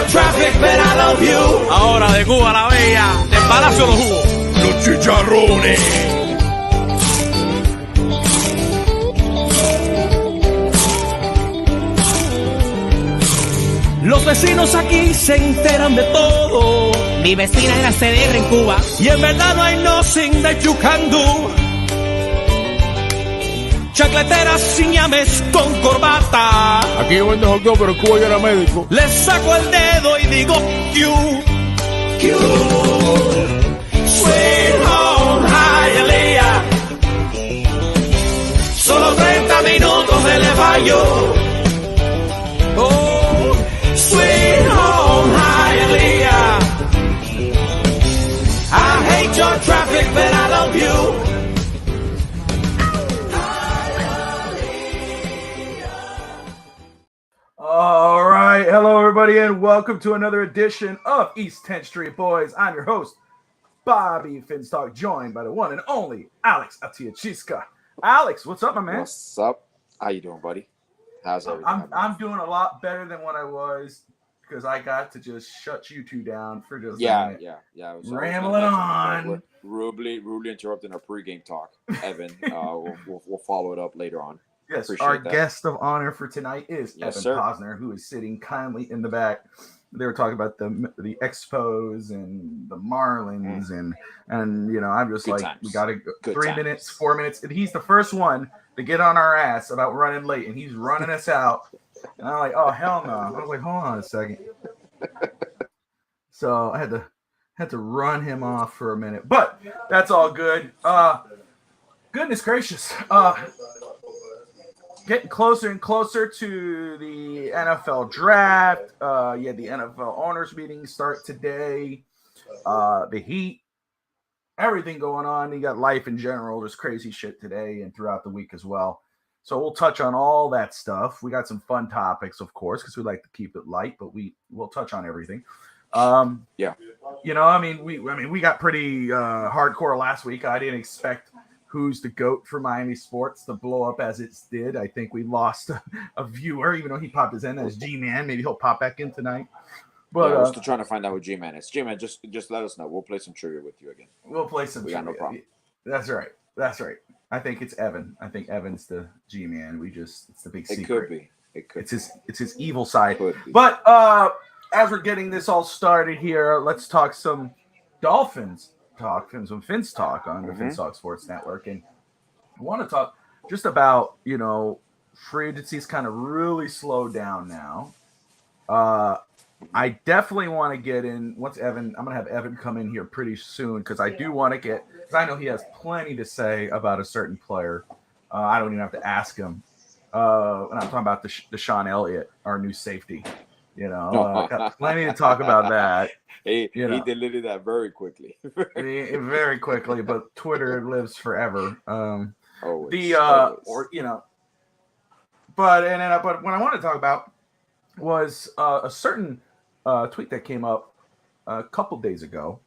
your traffic, but I love you. Ahora de Cuba a la Bella, del Palacio de los Jugos. Los chicharrones. Los vecinos aquí se enteran de todo. Mi vecina era CDR en Cuba. Y en verdad no hay nothing that you can do. Chacleteras sin llames con corbata. Aquí yo vendo hot dog, pero en Cuba yo era médico. Les saco el dedo y digo Q. Sweet home Hialeah. Solo 30 minutos de Le Fallo. Oh, sweet home Hialeah. I hate your traffic, but I love you. All right. Hello, everybody, and welcome to another edition of East 10th Street Boys. I'm your host, Bobby Finstock, joined by the one and only Alex Atiachiska. Alex, what's up, my man? What's up? How you doing, buddy? How's everything? I'm doing a lot better than what I was because I got to just shut you two down for just yeah. Rambling on. Rudely interrupting our pregame talk, Evan. We'll follow it up later on. Yes, Appreciate our that. guest of honor for tonight is Yes, Evan sir. Posner, who is sitting kindly in the back. They were talking about the Expos and the Marlins and you know, I'm just Good like, times. we got to go Good 3 times. minutes, 4 minutes. And he's the first one to get on our ass about running late, and he's running us out. And I'm like, oh hell no! I was like, hold on a second. So I had to run him off for a minute, but that's all good. Goodness gracious. Getting closer and closer to the NFL draft. The NFL owners meetings start today. The Heat, everything going on. You got life in general. There's crazy shit today and throughout the week as well. So we'll touch on all that stuff. We got some fun topics, of course, because we like to keep it light, but we'll touch on everything. Yeah. You know, we got pretty hardcore last week. I didn't expect who's the GOAT for Miami sports to blow up as it did. I think we lost a viewer, even though he popped his in as G-Man. Maybe he'll pop back in tonight. But We're still trying to find out who G-Man is. G-Man, just let us know. We'll play some trivia with you again. We'll play some We got no trivia. problem. That's right. I think it's Evan. I think Evan's the G-Man. It's the big secret. It could be. It's his evil side. Could be. But as we're getting this all started here, let's talk some Dolphins talk and some Fins talk on the Fins Talk Sports Network. And I want to talk just about, you know, free agency's kind of really slowed down now. I definitely want to get in once Evan. I'm going to have Evan come in here pretty soon because I do want to get, because I know he has plenty to say about a certain player. I don't even have to ask him. And I'm talking about the Sean Elliott, our new safety. You know, got plenty to talk about that. He deleted that very quickly. Very quickly, but Twitter lives forever. Always. Or you know, but what I want to talk about was a certain tweet that came up a couple days ago,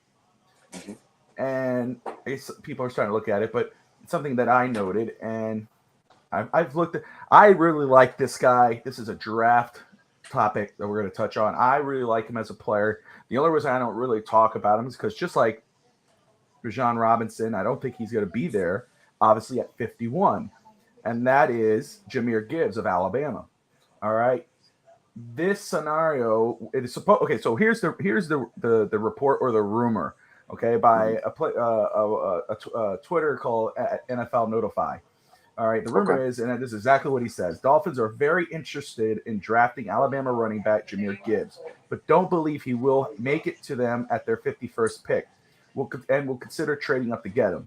and I guess people are starting to look at it, but it's something that I noted, and I've looked at. I really like this guy. This is a draft topic that we're going to touch on. I really like him as a player. The only reason I don't really talk about him is because just like Bijan Robinson, I don't think he's going to be there, obviously, at 51. And that is Jahmyr Gibbs of Alabama. All right. This scenario, it is supposed. Okay, so here's the report or the rumor. Okay, by a Twitter called NFL Notify. All right, the rumor is, and this is exactly what he says, Dolphins are very interested in drafting Alabama running back Jahmyr Gibbs, but don't believe he will make it to them at their 51st pick. Will consider trading up to get him.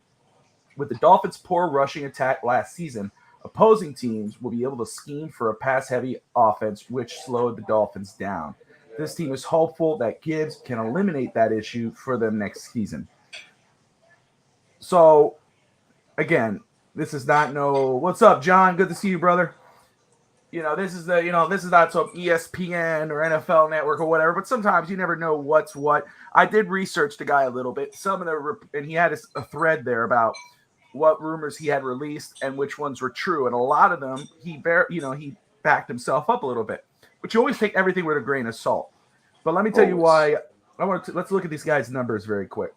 With the Dolphins' poor rushing attack last season, opposing teams will be able to scheme for a pass-heavy offense, which slowed the Dolphins down. This team is hopeful that Gibbs can eliminate that issue for them next season. So, again, this is not what's up, John? Good to see you, brother. You know, this is not some ESPN or NFL Network or whatever, but sometimes you never know what's what. I did research the guy a little bit. And he had a thread there about what rumors he had released and which ones were true. And a lot of them, he backed himself up a little bit. But you always take everything with a grain of salt. But let me tell you Always. why. Let's look at these guys' numbers very quick,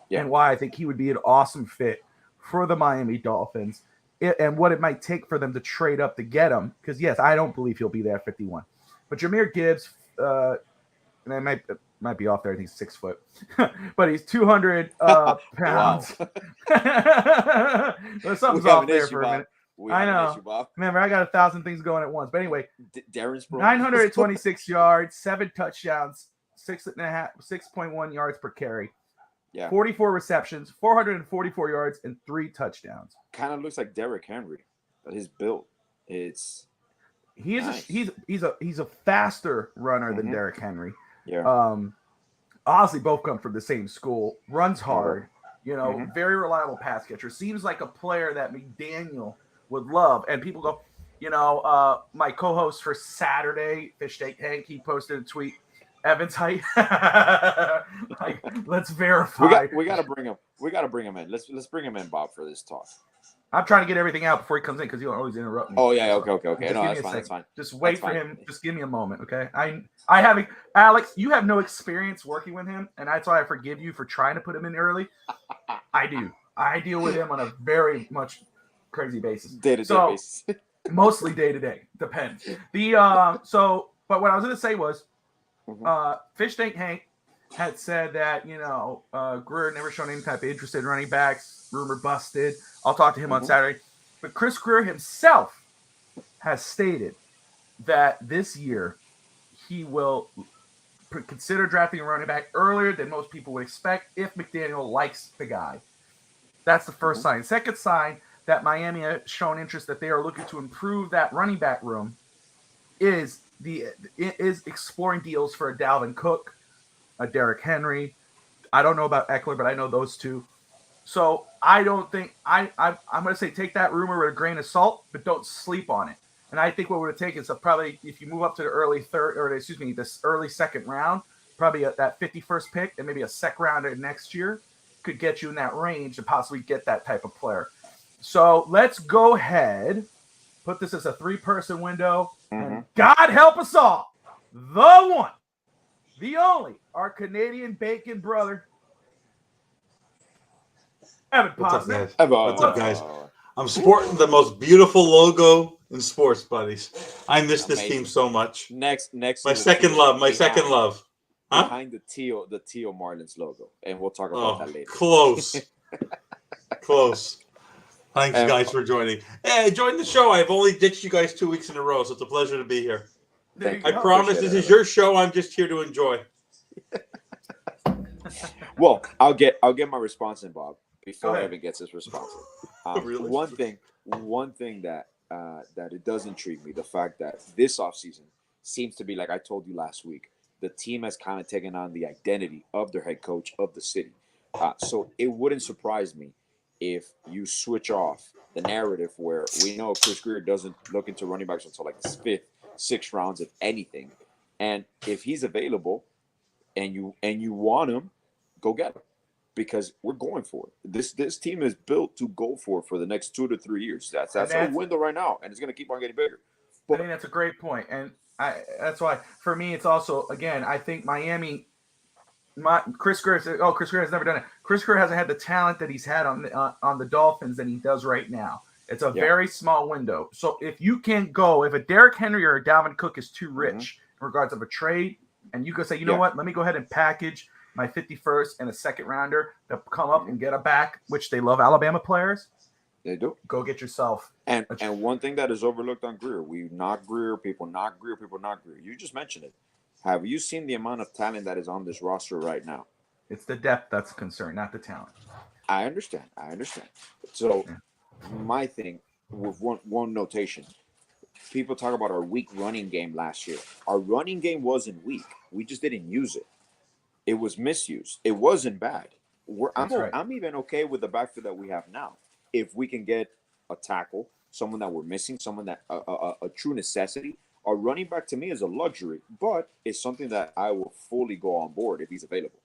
Yeah. and why I think he would be an awesome fit for the Miami Dolphins, and what it might take for them to trade up to get him. Because yes, I don't believe he'll be there at 51, but Jahmyr Gibbs, and I might be off there. I think he's 6 foot, but he's 200 pounds. Something's off there for a minute. I know. Issue, Bob. Remember, I got 1,000 things going at once. But anyway, Darren's 926 yards, 7 touchdowns, 6.1 yards per carry. Yeah. 44 receptions, 444 yards, and 3 touchdowns. Kind of looks like Derrick Henry, but his build, it's nice. He's a faster runner than Derrick Henry. Yeah. Honestly, both come from the same school. Runs hard, very reliable pass catcher. Seems like a player that McDaniel would love. And people go, my co-host for Saturday, Fish Steak Hank, he posted a tweet. Evan's height. Like, let's verify. We gotta bring him. We gotta bring him in. Let's bring him in, Bob, for this talk. I'm trying to get everything out before he comes in because he'll always interrupt me. Oh yeah, okay. Just No, give me that's fine. Just wait That's for fine. him. Just give me a moment, okay? I have Alex. You have no experience working with him, and that's why I forgive you for trying to put him in early. I do. I deal with him on a very much crazy basis. Day-to-day basis. Mostly day to day. Depends. But what I was going to say was, Fish Tank Hank had said that Greer never shown any type of interest in running backs. Rumor busted. I'll talk to him on Saturday. But Chris Greer himself has stated that this year he will consider drafting a running back earlier than most people would expect if McDaniel likes the guy. That's the first sign. Second sign that Miami has shown interest that they are looking to improve that running back room is exploring deals for a Dalvin Cook, a Derrick Henry. I don't know about Eckler, but I know those two. So I don't think I'm going to say take that rumor with a grain of salt, but don't sleep on it. And I think what would it take is probably if you move up to the early this early second round, probably that 51st pick and maybe a second rounder next year could get you in that range to possibly get that type of player. So let's go ahead, put this as a 3-person window, and God help us all, the one, the only, our Canadian bacon brother, Evan Posner. What's up, guys? I'm sporting the most beautiful logo in sports, buddies. I miss this team so much. Next. My second love. Huh? Behind the teal Marlins logo, and we'll talk about that later. Close. Thanks, guys, for joining. Hey, join the show. I've only ditched you guys 2 weeks in a row, so it's a pleasure to be here. I promise this is your show. I'm just here to enjoy. Well, I'll get my response in, Bob, before Evan gets his response. Really? One thing that it does intrigue me, the fact that this offseason seems to be, like I told you last week, the team has kind of taken on the identity of their head coach of the city. So it wouldn't surprise me if you switch off the narrative where we know Chris Greer doesn't look into running backs until like the 5th, 6th rounds, if anything. And if he's available and you want him, go get him, because we're going for it. This team is built to go for the next 2 to 3 years. That's our window right now, and it's going to keep on getting bigger. I think that's a great point, and that's why for me it's also, again, I think Miami. Chris Greer has never done it. Chris Greer hasn't had the talent that he's had on the Dolphins than he does right now. It's a very small window. So if you can't go, if a Derrick Henry or a Dalvin Cook is too rich in regards of a trade, and you go say, you know what, let me go ahead and package my 51st and a second rounder to come up and get a back, which they love Alabama players. They do. Go get yourself. And one thing that is overlooked on Greer, we knock Greer, people knock Greer. You just mentioned it. Have you seen the amount of talent that is on this roster right now? It's the depth that's a concern, not the talent. I understand. So my thing with one notation, people talk about our weak running game last year. Our running game wasn't weak. We just didn't use it. It was misused. It wasn't bad. I'm even okay with the backfield that we have now. If we can get a tackle, someone that we're missing, someone that a true necessity. A running back to me is a luxury, but it's something that I will fully go on board if he's available,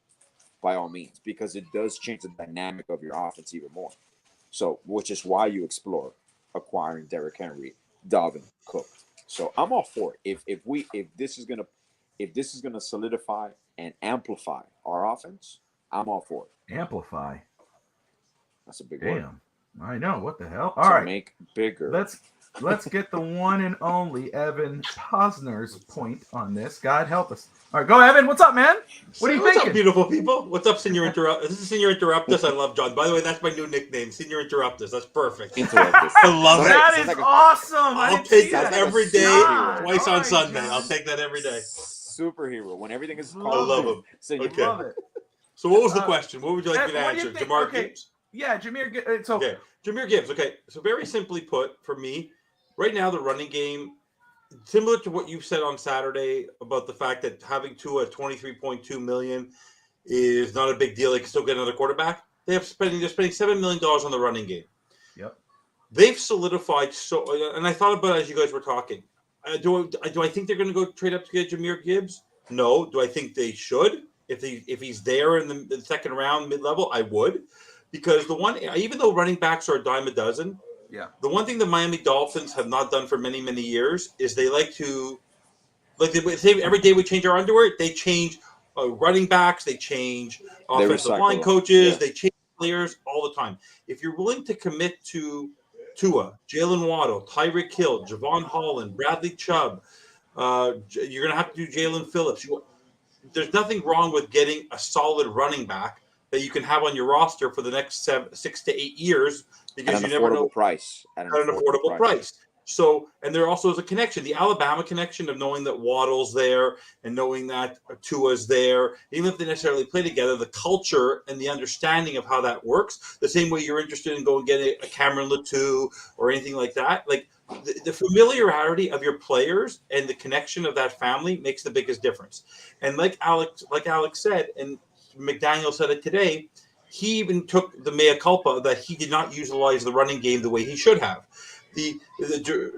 by all means, because it does change the dynamic of your offense even more. So, which is why you explore acquiring Derrick Henry, Dalvin Cook. So I'm all for it. If this is gonna if this is going to solidify and amplify our offense, I'm all for it. Amplify. That's a big word. Damn. I know. What the hell? All right. Make bigger. Let's get the one and only Evan Posner's point on this. God help us. All right, go Evan. What's up, man? What are you thinking? What's up, beautiful people? What's up, Senior Interruptus? This is Senior Interruptus. I love John. By the way, that's my new nickname, Senior Interruptus. That's perfect. Interruptus. I love it. That is awesome. I'll take that that every day, twice on Sunday. John. I'll take that every day. Superhero. When everything is I love him. Okay. Love it. So what was the question? What would you like me to What do you answer? think? Jahmyr Okay. Gibbs? Yeah, Jahmyr. So Okay, Jahmyr Gibbs. Okay, so very simply put, for me, right now the running game, similar to what you said on Saturday about the fact that having Tua at $23.2 million is not a big deal. They can still get another quarterback. They're spending $7 million on the running game. Yep. They've solidified so, and I thought about it as you guys were talking. Do I think they're going to go trade up to get Jahmyr Gibbs? No. Do I think they should? If he's there in the second round, mid-level, I would. Because even though running backs are a dime a dozen, yeah, the one thing the Miami Dolphins have not done for many, many years is they like to, they say every day we change our underwear, they change running backs, they change offensive line coaches, they change players all the time. If you're willing to commit to Tua, Jalen Waddle, Tyreek Hill, Javon Holland, Bradley Chubb, you're going to have to do Jalen Phillips. There's nothing wrong with getting a solid running back that you can have on your roster for the next 6 to 8 years because you never know. At an affordable price. So, and there also is a connection, the Alabama connection of knowing that Waddle's there and knowing that Tua's there, even if they necessarily play together, the culture and the understanding of how that works, the same way you're interested in going getting a Cameron Latou or anything like that. Like the familiarity of your players and the connection of that family makes the biggest difference. And like Alex said, and McDaniel said it today, he even took the mea culpa that he did not utilize the running game the way he should have.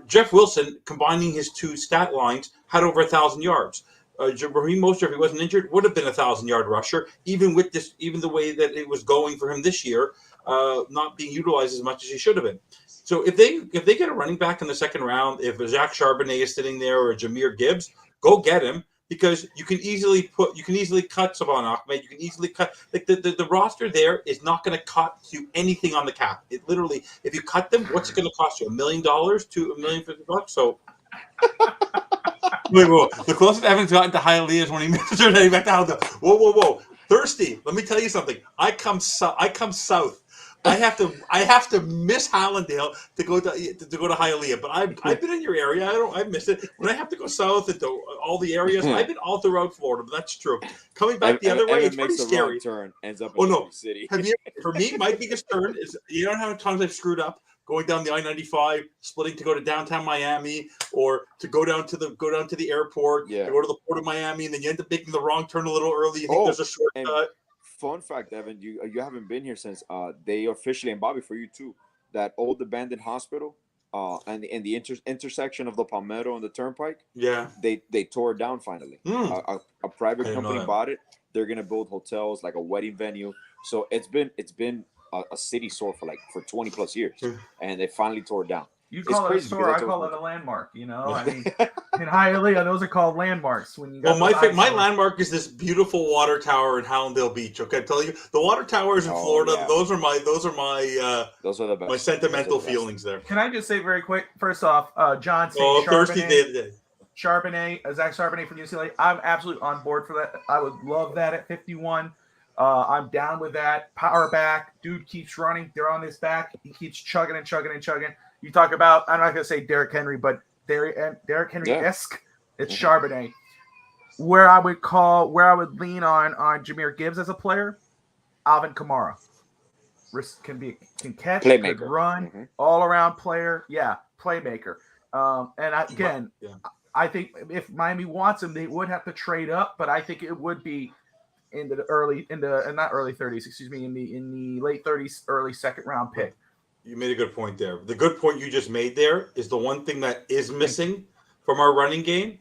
Jeff Wilson, combining his two stat lines, had over 1,000 yards. Raheem Mostert, if he wasn't injured, would have been a 1,000-yard rusher, even the way that it was going for him this year, not being utilized as much as he should have been. So if they get a running back in the second round, if Zach Charbonnet is sitting there or Jahmyr Gibbs, go get him. Because you can easily cut Savon Ahmed. You can easily cut the roster there is not going to cost you anything on the cap. It literally, if you cut them, what's it going to cost you? $1 million to $1,050,000. So, whoa. The closest Evan's gotten to Hialeah is when he misses her name back down. Whoa. Thirsty. Let me tell you something. I come south. I have to miss Hallandale to go to Hialeah, but I've been in your area. I've missed it. When I have to go south into all the areas, I've been all throughout Florida. But that's true. Coming back the other way, it's pretty scary. Turn, ends up in the city. For me, my biggest turn is you know how many times I've screwed up going down the I-95, splitting to go to downtown Miami, or to go down to the airport, to go to the port of Miami, and then you end up making the wrong turn a little early. You think there's a shortcut. Fun fact, Evan, you haven't been here since they officially, and Bobby for you too, that old abandoned hospital and the intersection of the Palmetto and the Turnpike. Yeah, they tore it down finally. A private company bought it. They're gonna build hotels, like a wedding venue. So it's been a city sore for 20 plus years, and they finally tore it down. You call it a store, I call it a landmark. You know, I mean, in Hialeah, those are called landmarks. When you my landmark is this beautiful water tower in Hallandale Beach. Okay, I tell you, the water towers in Florida. Yeah. Those are the best. My sentimental feelings there. Can I just say very quick? First off, John saying Charbonnet, Zach Charbonnet from UCLA. I'm absolutely on board for that. I would love that at 51. I'm down with that. Power back, dude keeps running. They're on his back. He keeps chugging and chugging and chugging. You talk about, I'm not going to say Derrick Henry, but Derrick Henry-esque. It's Charbonnet. Where I would lean on Jahmyr Gibbs as a player, Alvin Kamara. Can catch, playmaker, could run, all around player. Yeah, playmaker. I think if Miami wants him, they would have to trade up, but I think it would be in the not early 30s, excuse me, in the late 30s, early second round pick. You made a good point there. The good point you just made there is the one thing that is missing from our running game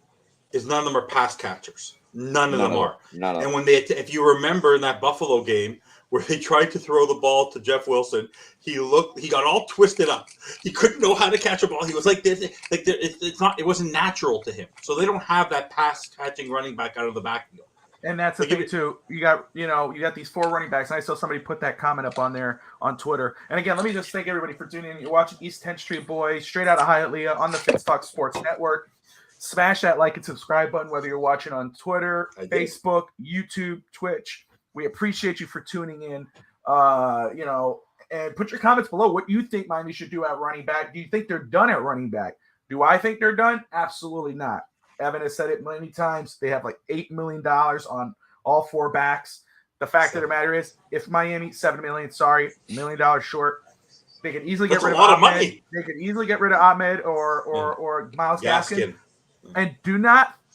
is none of them are pass catchers. None of them are. And when if you remember in that Buffalo game where they tried to throw the ball to Jeff Wilson. He got all twisted up. He couldn't know how to catch a ball. He was like this. It wasn't natural to him. So they don't have that pass catching running back out of the backfield. And that's the thing too. You got these 4 running backs. And I saw somebody put that comment up on there on Twitter. And again, let me just thank everybody for tuning in. You're watching East 10th Street Boys, straight out of Hialeah on the Fitz Talk Sports Network. Smash that like and subscribe button, whether you're watching on Twitter, Facebook, YouTube, Twitch. We appreciate you for tuning in. And put your comments below what you think Miami should do at running back. Do you think they're done at running back? Do I think they're done? Absolutely not. Evan has said it many times. They have like $8 million on all 4 backs. The fact of the matter is, if Miami $7 million, $1 million short, they could easily get rid of Ahmed. Money. They could easily get rid of Ahmed or Myles Gaskin. And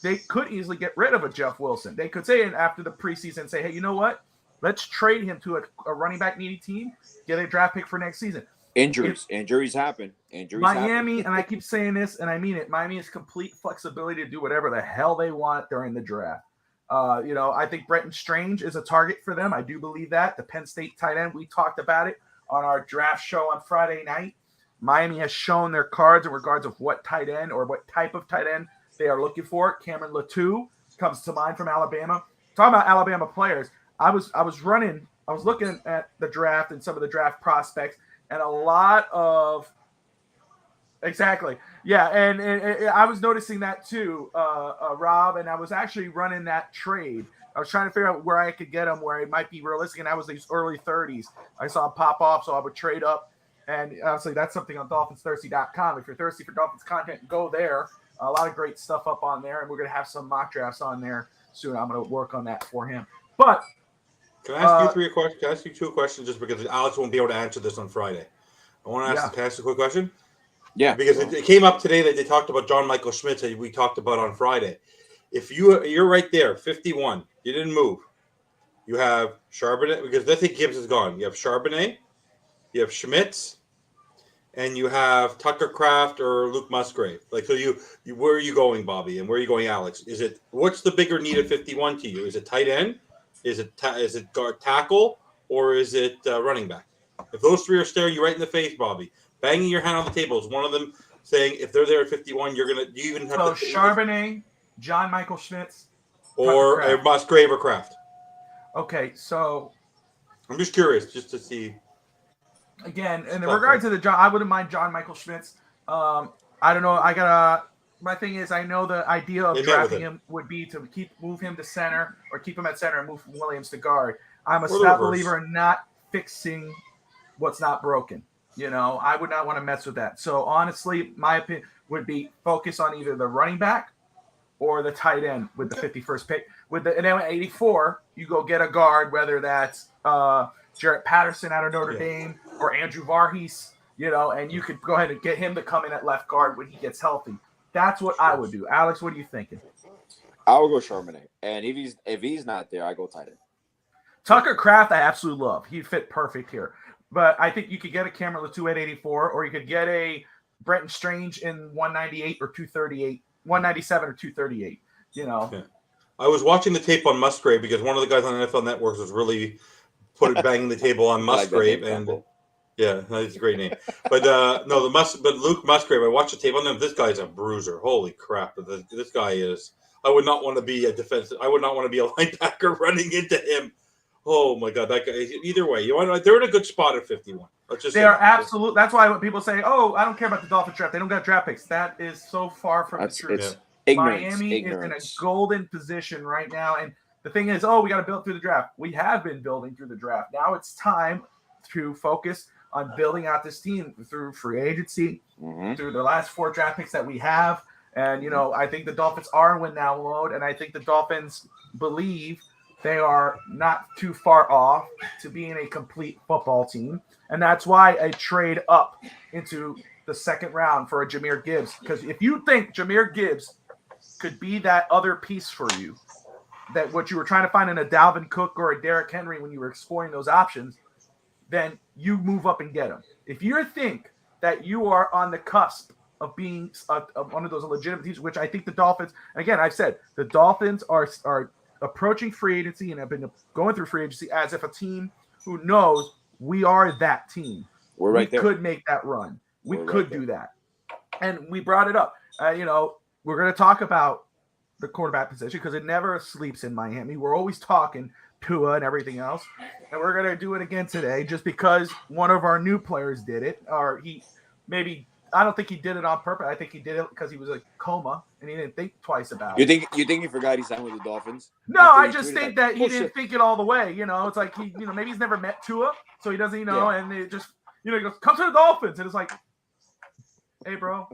they could easily get rid of a Jeff Wilson. They could say after the preseason, say, hey, you know what? Let's trade him to a running back needy team, get a draft pick for next season. Injuries happen. Miami, and I keep saying this, and I mean it, Miami has complete flexibility to do whatever the hell they want during the draft. I think Brenton Strange is a target for them. I do believe that. The Penn State tight end, we talked about it on our draft show on Friday night. Miami has shown their cards in regards of what tight end or what type of tight end they are looking for. Cameron Latou comes to mind from Alabama. Talking about Alabama players, I was looking at the draft and some of the draft prospects, and a lot of exactly. Yeah, and I was noticing that too, Rob, and I was actually running that trade. I was trying to figure out where I could get them, where it might be realistic, and I was these early 30s. I saw them pop off, so I would trade up. And obviously, that's something on DolphinsThirsty.com. If you're thirsty for Dolphins content, go there. A lot of great stuff up on there, and we're going to have some mock drafts on there soon. I'm going to work on that for him. But can I ask you 3 questions? Can I ask you 2 questions just because Alex won't be able to answer this on Friday? I want to ask a quick question. Yeah. Because it came up today that they talked about John Michael Schmitz that we talked about on Friday. If you're right there, 51, you didn't move. You have Charbonnet, because I think Gibbs is gone. You have Charbonnet, you have Schmitz, and you have Tucker Kraft or Luke Musgrave. Like, so you where are you going, Bobby, and where are you going, Alex? What's the bigger need at 51 to you? Is it tight end? Is it guard tackle, or is it running back? If those 3 are staring you right in the face, Bobby, banging your hand on the table, is one of them saying if they're there at 51, you're gonna do you even have to Charbonnet, John Michael Schmitz, or Musgrave or Kraft? Okay, so I'm just curious, just to see. Again, in regard to the John, I wouldn't mind John Michael Schmitz. I don't know. My thing is, I know the idea of drafting him would be to move him to center or keep him at center and move Williams to guard. I'm a stout believer in not fixing what's not broken. I would not want to mess with that. So honestly, my opinion would be focus on either the running back or the tight end with the 51st pick. And then at 84, you go get a guard, whether that's Jarrett Patterson out of Notre Dame or Andrew Varghese, and you could go ahead and get him to come in at left guard when he gets healthy. That's what I would do. Alex, what are you thinking? I would go Charbonnet, and if he's not there, I go tight end. Tucker Kraft, I absolutely love. He'd fit perfect here. But I think you could get a Cameron Latou at 84, or you could get a Brenton Strange in 198 or 238, 197 or 238. Yeah. I was watching the tape on Musgrave because one of the guys on NFL Networks was really banging the table on Musgrave, and yeah, that's a great name. But but Luke Musgrave, I watched the tape on him. This guy's a bruiser. Holy crap! This guy is. I would not want to be a defensive. I would not want to be a linebacker running into him. Oh my God, that guy. Either way, they're in a good spot at 51. They are absolute. That's why when people say, "Oh, I don't care about the Dolphins draft. They don't got draft picks." That is so far from the truth. Miami is in a golden position right now, and the thing is, we got to build through the draft. We have been building through the draft. Now it's time to focus on building out this team through free agency, through the last 4 draft picks that we have. And, I think the Dolphins are in win now mode, and I think the Dolphins believe they are not too far off to being a complete football team. And that's why I trade up into the second round for a Jahmyr Gibbs. Because if you think Jahmyr Gibbs could be that other piece for you, that what you were trying to find in a Dalvin Cook or a Derrick Henry when you were exploring those options, then you move up and get them. If you think that you are on the cusp of being one of those legitimate teams, which I think the Dolphins, again, I've said, the Dolphins are approaching free agency and have been going through free agency as if a team who knows we are that team. We're right there. We could make that run. We We're could right there. do that. And we brought it up. We're going to talk about the quarterback position because it never sleeps in Miami. We're always talking Tua and everything else. And we're going to do it again today just because one of our new players did it. Or I don't think he did it on purpose. I think he did it because he was a coma and he didn't think twice about it. You think he forgot he signed with the Dolphins? No, I just think that he didn't think it all the way. It's like maybe he's never met Tua, so he doesn't, and it just, he goes, come to the Dolphins. And it's like, hey, bro.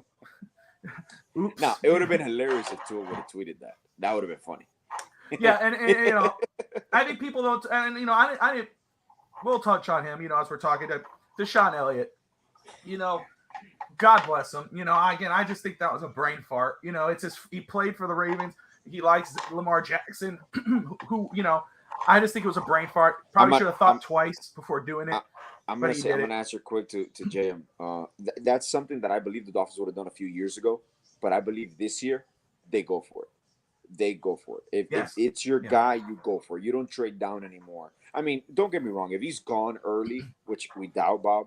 Oops. No, it would have been hilarious if Tua would have tweeted that. That would have been funny. Yeah, and I think people don't, and I didn't. We'll touch on him, as we're talking to Deshaun Elliott. God bless him. Again, I just think that was a brain fart. It's just he played for the Ravens. He likes Lamar Jackson, who I just think it was a brain fart. Probably should have thought twice before doing it. I'm going to answer quick to JM. That's something that I believe the Dolphins would have done a few years ago, but I believe this year they go for it. They go for it. If it's your guy, you go for it. You don't trade down anymore. I mean, don't get me wrong. If he's gone early, which we doubt, Bob,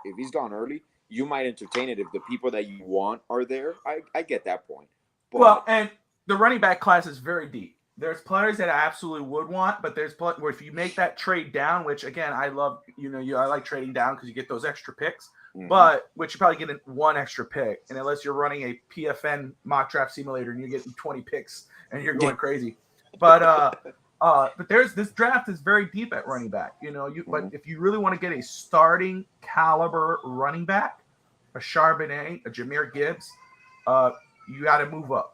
if he's gone early, you might entertain it if the people that you want are there. I get that point. But, and the running back class is very deep. There's players that I absolutely would want, but there's where if you make that trade down, which again I love, I like trading down because you get those extra picks, but which you probably get one extra pick, and unless you're running a PFN mock draft simulator and you're getting 20 picks and you're going crazy, but this draft is very deep at running back, but if you really want to get a starting caliber running back, a Charbonnet, a Jahmyr Gibbs, you got to move up.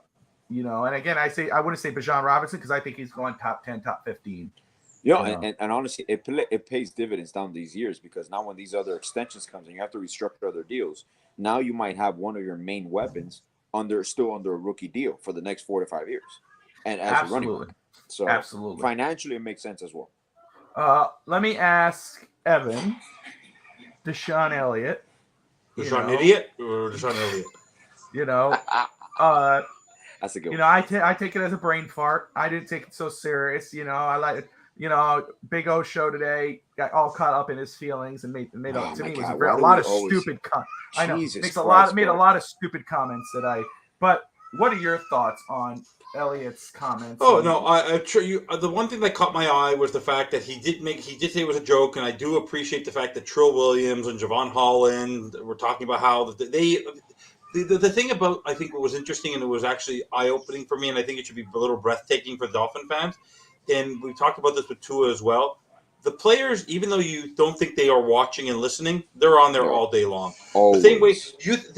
And again, I wouldn't say Bijan Robinson because I think he's going top 10, top 15. And honestly, it pays dividends down these years because now when these other extensions comes and you have to restructure other deals, now you might have one of your main weapons still under a rookie deal for the next 4 to 5 years, and as a running back. So absolutely, financially, it makes sense as well. Let me ask Evan, Deshaun Elliott, Deshaun Idiot or Deshaun Elliott. That's a good one. I take it as a brain fart. I didn't take it so serious. I like it. Big O show today got all caught up in his feelings and made a lot of stupid comments. I know made a lot of stupid comments but what are your thoughts on Elliott's comments? Oh no, I'm sure you. The one thing that caught my eye was the fact that he did say it was a joke, and I do appreciate the fact that Trill Williams and Javon Holland were talking about how The thing about, I think, what was interesting and it was actually eye-opening for me, and I think it should be a little breathtaking for Dolphin fans, and we talked about this with Tua as well, the players, even though you don't think they are watching and listening, they're on there all day long. Always. The same way,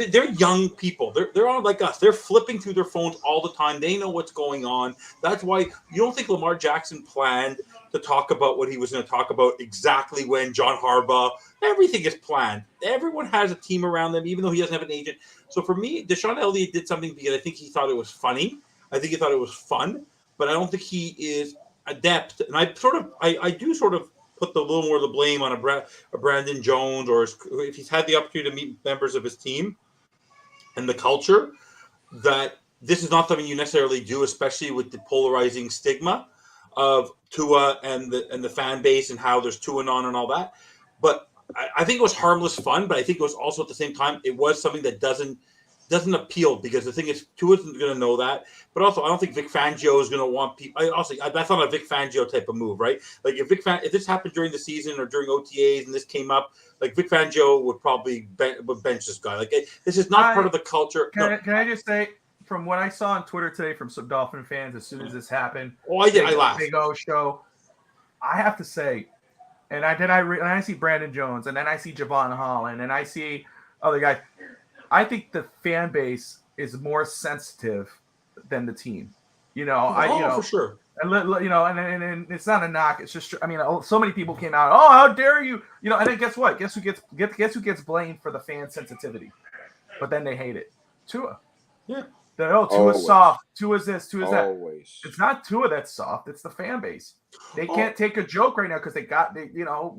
they're young people. They're on like us. They're flipping through their phones all the time. They know what's going on. That's why you don't think Lamar Jackson planned to talk about what he was going to talk about exactly when John Harbaugh. Everything is planned. Everyone has a team around them, even though he doesn't have an agent. So for me, Deshaun Elliott did something because I think he thought it was funny. I think he thought it was fun, but I don't think he is adept. And I do sort of put a little more of the blame on a Brandon Jones, or if he's had the opportunity to meet members of his team and the culture, that this is not something you necessarily do, especially with the polarizing stigma of Tua and the fan base and how there's Tua on and all that. But I think it was harmless fun, but I think it was also at the same time, it was something that doesn't appeal because the thing is, Tua isn't going to know that. But also, I don't think Vic Fangio is going to want people. That's not a Vic Fangio type of move, right? Like if this happened during the season or during OTAs and this came up, like Vic Fangio would probably bench this guy. Like this is not part of the culture. Can I just say, from what I saw on Twitter today from some Dolphin fans, as soon as this happened, I laughed. Big O show. I have to say, and I see Brandon Jones, and then I see Javon Holland, and I see other guys. I think the fan base is more sensitive than the team. For sure. And it's not a knock. It's just, so many people came out. Oh, how dare you? And then guess what? Guess who gets blamed for the fan sensitivity? But then they hate it. Tua. Yeah. Tua's soft. Tua's this. Tua's that. Always. It's not Tua that's soft. It's the fan base. They can't take a joke right now because we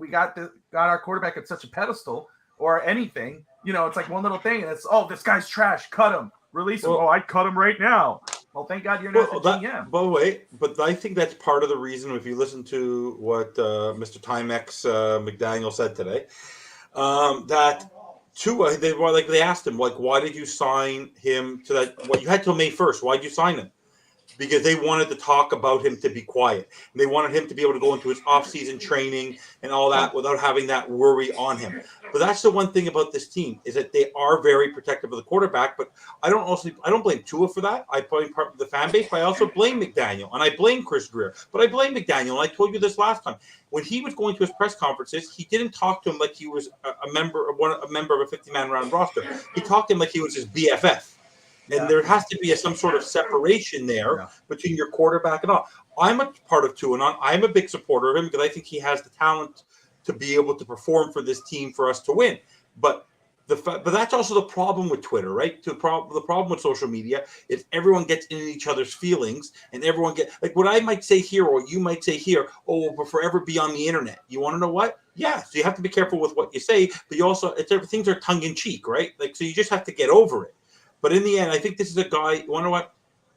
got our quarterback at such a pedestal or anything. It's like one little thing, and it's this guy's trash. Cut him. Release him. I'd cut him right now. Well, thank God you're not the GM. By the way, but I think that's part of the reason. If you listen to what Mr. Timex McDaniel said today, that Tua, they asked him, like, why did you sign him to that? Well, you had till May 1st. Why did you sign him? Because they wanted to talk about him to be quiet. And they wanted him to be able to go into his off-season training and all that without having that worry on him. But that's the one thing about this team is that they are very protective of the quarterback. But I don't blame Tua for that. I blame part of the fan base, but I also blame McDaniel and I blame Chris Greer. But I blame McDaniel. And I told you this last time. When he was going to his press conferences, he didn't talk to him like he was a member of a 50-man round roster. He talked to him like he was his BFF. And there has to be some sort of separation there between your quarterback and all. I'm a part of Tua, and I'm a big supporter of him because I think he has the talent to be able to perform for this team for us to win. But that's also the problem with Twitter, right? The problem with social media is everyone gets in each other's feelings, and everyone like what I might say here or you might say here. Oh, will forever be on the internet. You want to know what? Yeah. So you have to be careful with what you say, but you also things are tongue in cheek, right? Like so, you just have to get over it. But in the end, I think this is a guy. You want to know what?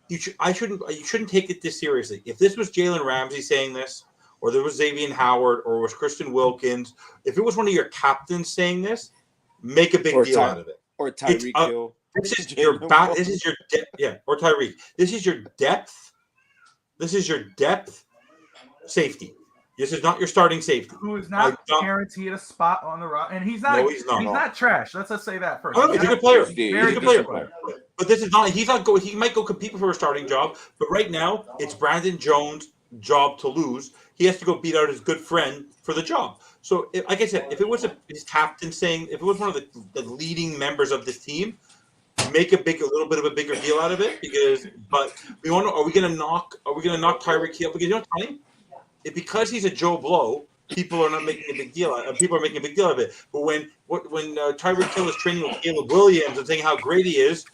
You shouldn't take it this seriously. If this was Jalen Ramsey saying this, or there was Xavier Howard, or it was Christian Wilkins, if it was one of your captains saying this, make a big deal out of it. Or Tyreek Hill. This is your back. This is your or Tyreek. This is your depth. This is your depth safety. This is not your starting safety. Who is not guaranteed a spot on the roster, and he's not. No, he's not. He's not trash. Let's just say that first. Oh, he's a good player. He's a good player. But this is not. He's not going. He might go compete for a starting job, but right now it's Brandon Jones' job to lose. He has to go beat out his good friend for the job. So, like I said, if it was his captain saying, if it was one of the leading members of this team, make a little bit of a bigger deal out of it. But we want to. Are we going to knock Tyreek Hill? Because you know what I mean? Because he's a Joe Blow, people are not making a big deal. People are making a big deal of it. But when Tyreek Hill is training with Caleb Williams and saying how great he is,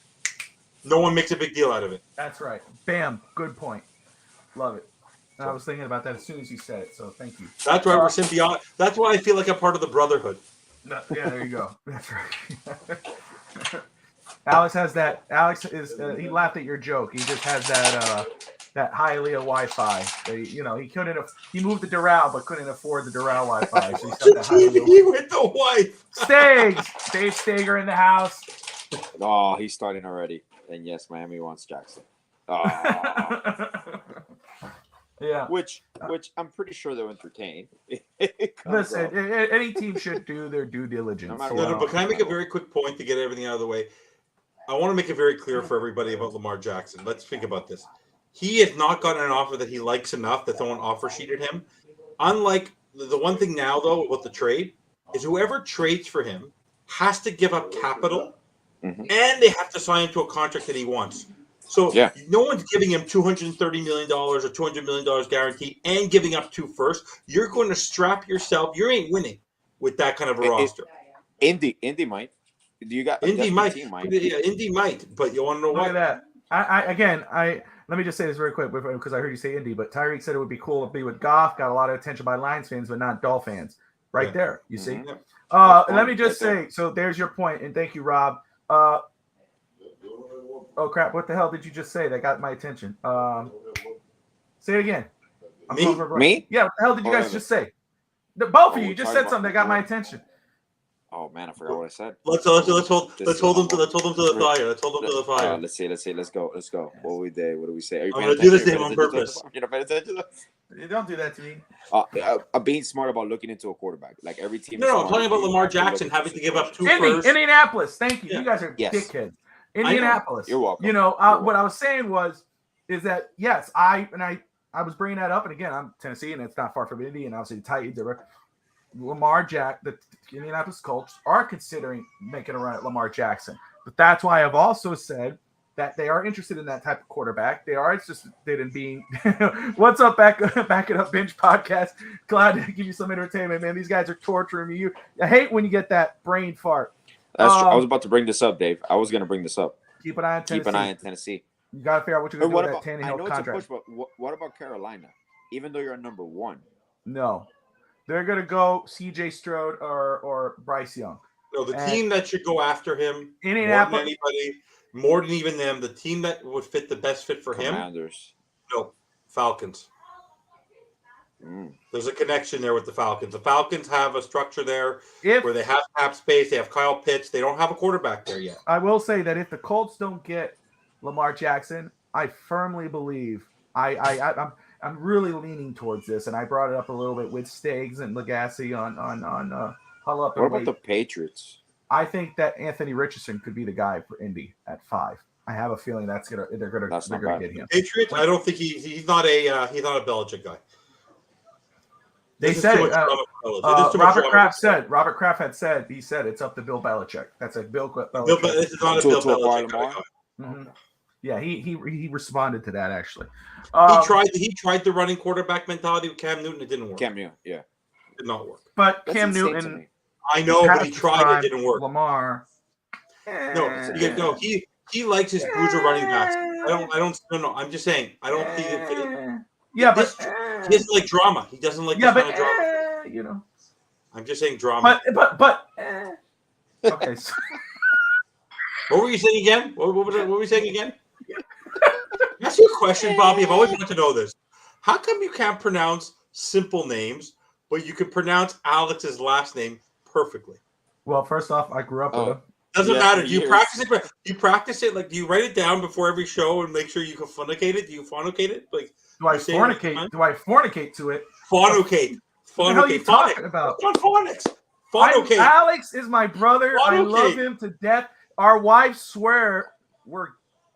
no one makes a big deal out of it. That's right. Bam. Good point. Love it. I was thinking about that as soon as you said it. So thank you. That's why we're symbiotic. That's why I feel like I'm part of the brotherhood. Yeah, there you go. That's right. Alex has that. Alex is. He laughed at your joke. He just has that Hialeah Wi-Fi. He couldn't. He moved the Doral, but couldn't afford the Doral Wi-Fi. So he's got the TV with the wife. Stags. Dave Stager in the house. Oh, he's starting already. And yes, Miami wants Jackson. Oh. Yeah. Which I'm pretty sure they'll entertain. Listen, any team should do their due diligence. But can I make a very quick point to get everything out of the way? I want to make it very clear for everybody about Lamar Jackson. Let's think about this. He has not gotten an offer that he likes enough that someone offer sheeted him. Unlike the one thing now, though, about the trade is whoever trades for him has to give up capital and they have to sign to a contract that he wants. So no one's giving him $230 million or $200 million guaranteed and giving up 2 firsts. You're going to strap yourself. You ain't winning with that kind of a roster. Indy might. Do you got Indy might? Yeah, Indy might. But you want to know why? Look at that. I let me just say this very quick because I heard you say Indy, but Tyreek said it would be cool to be with Goff. Got a lot of attention by Lions fans, but not Dolph fans. Right there, you see. Let me just say. So there's your point, and thank you, Rob. Oh crap! What the hell did you just say? That got my attention. Say it again. Me? Yeah. What the hell did you guys just say? Both of you just said something that got my attention. Oh man, I forgot what I said. Let's hold them to the fire. Let's hold them to the fire. Let's see. Let's go. What do we say? I'm gonna do this to him on purpose. You don't do that to me. I'm being smart about looking into a quarterback. Like every team. No, I'm talking about Lamar Jackson having to give up 2 firsts. Indianapolis. Thank you. Yeah. You guys are dickheads. Indianapolis. You're welcome. What I was saying is that yes, I was bringing that up, and again, I'm Tennessee, and it's not far from Indy, and obviously the Titans. The Indianapolis Colts are considering making a run at Lamar Jackson, but that's why I've also said that they are interested in that type of quarterback. They are interested in being. What's up, back it up, Binge Podcast? Glad to give you some entertainment, man. These guys are torturing me. I hate when you get that brain fart. That's true. I was about to bring this up, Dave. I was going to bring this up. Keep an eye on Tennessee. You got to figure out what you're going to do with that Tannehill contract. What about Carolina? Even though you're number 1. No. They're going to go C.J. Stroud or Bryce Young. No, the team that should go after him Indianapolis. more than anybody more than even them, the team that would fit the best fit for him. Commanders. No, Falcons. There's a connection there with the Falcons. The Falcons have a structure there where they have cap space. They have Kyle Pitts. They don't have a quarterback there yet. I will say that if the Colts don't get Lamar Jackson, I firmly believe I'm really leaning towards this, and I brought it up a little bit with Steggs and Legacy on Huddle Up. What about the Patriots? I think that Anthony Richardson could be the guy for Indy at 5. I have a feeling they're gonna get him. Patriots. I don't think he's not a Belichick guy. They said Robert Kraft had said it's up to Bill Belichick. That's a Bill Belichick. This is not a Bill Belichick guy. Mm-hmm. Yeah, he responded to that actually. He tried the running quarterback mentality with Cam Newton. It didn't work. Cam Newton, yeah, did not work. But Cam Newton, I know, but he tried. It didn't work. Lamar, no, he likes his bruiser running backs. No. I'm just saying. I don't think it. Yeah, but he doesn't like drama. He doesn't like this kind of drama. You know. I'm just saying drama. But okay. So. What were you saying again? What were we saying again? Ask you a question, Bobby. I've always wanted to know this. How come you can't pronounce simple names, but you can pronounce Alex's last name perfectly? Well, first off, I grew up with him. Doesn't matter. Do you practice it? Do you practice it? Like, do you write it down before every show and make sure you can fornicate it? Do you fornicate it? Like, do I fornicate? Do I fornicate to it? Fornicate. What the hell are you talking about? On phonics. Fornicate. Alex is my brother. I love him to death. Our wives swear we're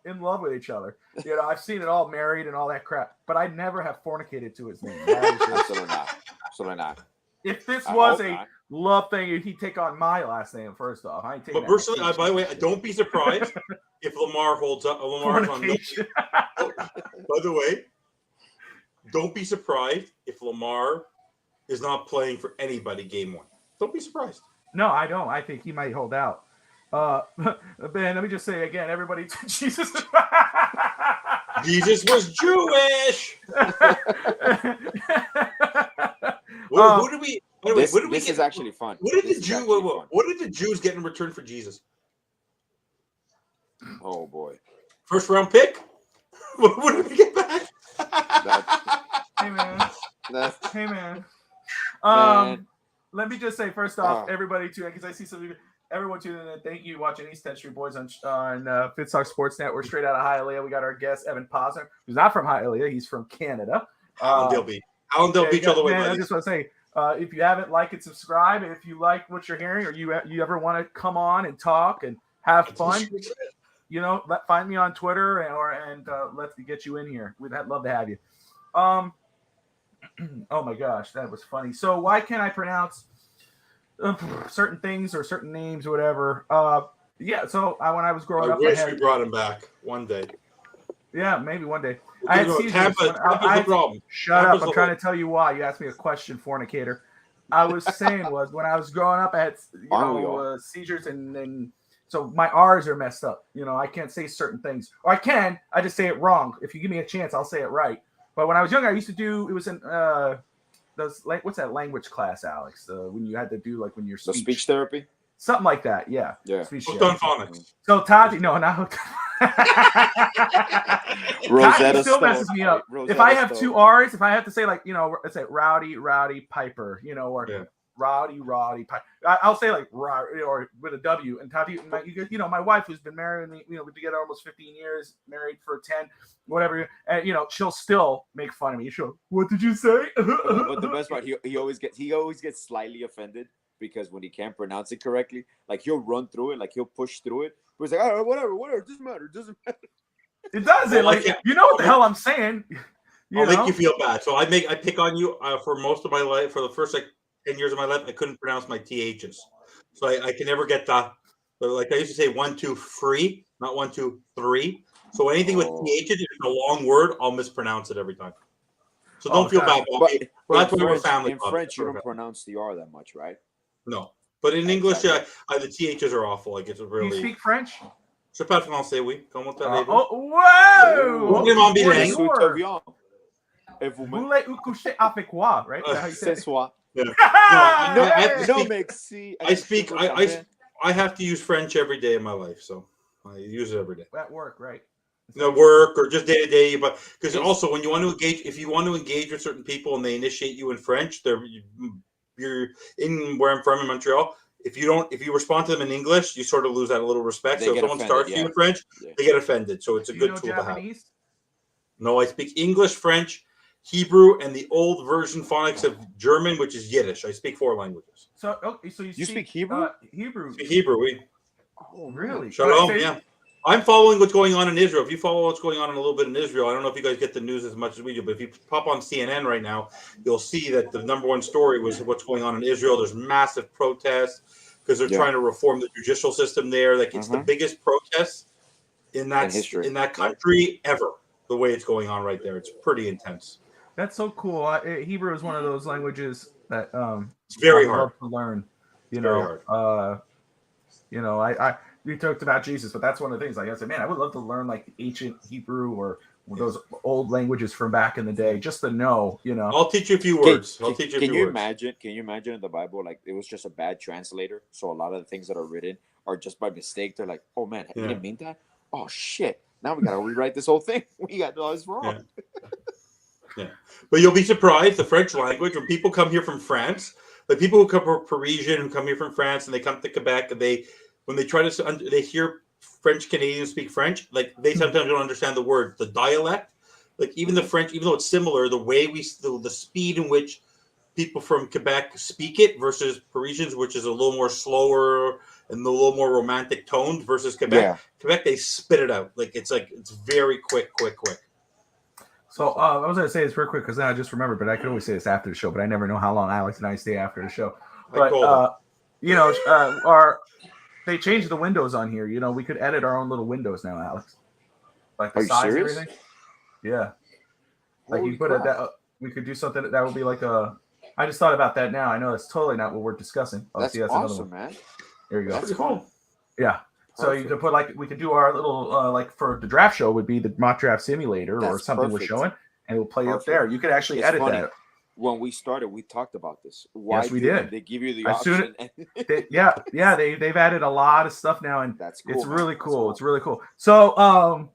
in love with each other. You know, I've seen it all, married and all that crap, but I never have fornicated to his name. Absolutely not. If this was a love thing, he'd take on my last name first off. I ain't taking. But personally, by the way, don't be surprised if Lamar holds up. Lamar's on. By the way, don't be surprised if Lamar is not playing for anybody game 1. Don't be surprised. No, I don't. I think he might hold out. Ben, let me just say again, everybody, Jesus. Jesus was Jewish. Who did we? This is actually fun. What did the Jews get in return for Jesus? Oh boy! First round pick. What did we get back? Hey man. Let me just say first off, everybody too, because I see everyone tuning in. Thank you watching East 10th Street Boys on Fitstock Sports Net. We're straight out of Hialeah. We got our guest Evan Posner, who's not from Hialeah. He's from Canada. Allendale Beach all the way. I just want to say, if you haven't, like and subscribe. And if you like what you're hearing, or you ever want to come on and talk and have fun, you know, find me on Twitter and let's get you in here. We'd love to have you. Oh my gosh, that was funny. So why can't I pronounce certain things or certain names or whatever? Yeah. So when I was growing up, I wish we brought him back one day. Yeah, maybe one day. I had seizures. Tampa's the problem. Shut up! I'm trying to tell you why. You asked me a question, fornicator. I was saying was when I was growing up, I had seizures and so my R's are messed up. You know, I can't say certain things, or I can. I just say it wrong. If you give me a chance, I'll say it right. But when I was younger, I used to do. It was in what's that language class, Alex? When you had to do like when you're speech therapy, something like that. Yeah. Speech phonics. So Tati, no. Tati still messes me up. If I have two R's, if I have to say like let's say Rowdy Piper, or Rowdy Piper, I'll say like or with a W. And Tati, my wife who's been married with me, we've been together almost 15 years, married for 10, whatever. And she'll still make fun of me. What did you say? But the best part, he always gets slightly offended because when he can't pronounce it correctly, like he'll run through it, like he'll push through it. But he's like, all right, whatever, it doesn't matter. It doesn't. You know what the hell I'm saying. I'll make you feel bad. So I pick on you for most of my life. For the first 10 years of my life, I couldn't pronounce my THs. So I can never get the like I used to say 1, 2, 3, not 1, 2, 3. So anything with THs, if it's a long word, I'll mispronounce it every time. So don't feel bad. But in French, you don't pronounce the R that much, right? No. But in English, the THs are awful. Like it's really. Do you speak French? Je parle français, oui. Comment allez-vous? Wow! Vous voulez vous coucher avec quoi, right? C'est soi. I have to use French every day of my life, so I use it every day. At work, right? Work or just day to day, but because also when you want to engage, if you want to engage with certain people and they initiate you in French, you're in where I'm from in Montreal. If you respond to them in English, you sort of lose that a little respect. So if someone starts you in French, they get offended. So it's a good tool Japanese? to have. No, I speak English, French, Hebrew, and the old version phonics of German, which is Yiddish. I speak 4 languages. So you speak Hebrew? Hebrew. Hebrew, we. Oh, really? Shalom, yeah. I'm following what's going on in Israel. If you follow what's going on a little bit in Israel, I don't know if you guys get the news as much as we do, but if you pop on CNN right now, you'll see that the number one story was what's going on in Israel. There's massive protests because they're trying to reform the judicial system there. Like it's the biggest protest in that country ever. The way it's going on right there, it's pretty intense. That's so cool. Hebrew is one of those languages that it's very hard to learn. We talked about Jesus, but that's one of the things. Like I said, man, I would love to learn like ancient Hebrew or those old languages from back in the day, just to know. I'll teach you a few words. Can you imagine in the Bible, like it was just a bad translator, so a lot of the things that are written are just by mistake. They're like, oh man, he didn't mean that. Oh shit. Now we gotta rewrite this whole thing. We got all this wrong. Yeah, but you'll be surprised. The French language, when people come here from France, like people who come from Parisian, who come here from France, and they come to Quebec, and when they try to, they hear French Canadians speak French, like they sometimes don't understand the word, the dialect. Like even the French, even though it's similar, the way the speed in which people from Quebec speak it versus Parisians, which is a little more slower and a little more romantic toned versus Quebec. Yeah. Quebec, they spit it out. It's very quick. So I was going to say this real quick because now I just remembered, but I could always say this after the show, but I never know how long Alex and I stay after the show. But, they changed the windows on here. We could edit our own little windows now, Alex. Like the size and everything. Yeah. Like you put it that we could do something that would be like I just thought about that now. I know that's totally not what we're discussing. That's awesome, man. There you go. That's cool. Yeah. So you could put we could do our little like for the draft show would be the mock draft simulator or something we're showing, and we'll play up there. You could actually edit that. When we started, we talked about this. Yes, we did. They give you the option. They've added a lot of stuff now, and that's cool, it's really cool. It's really cool. So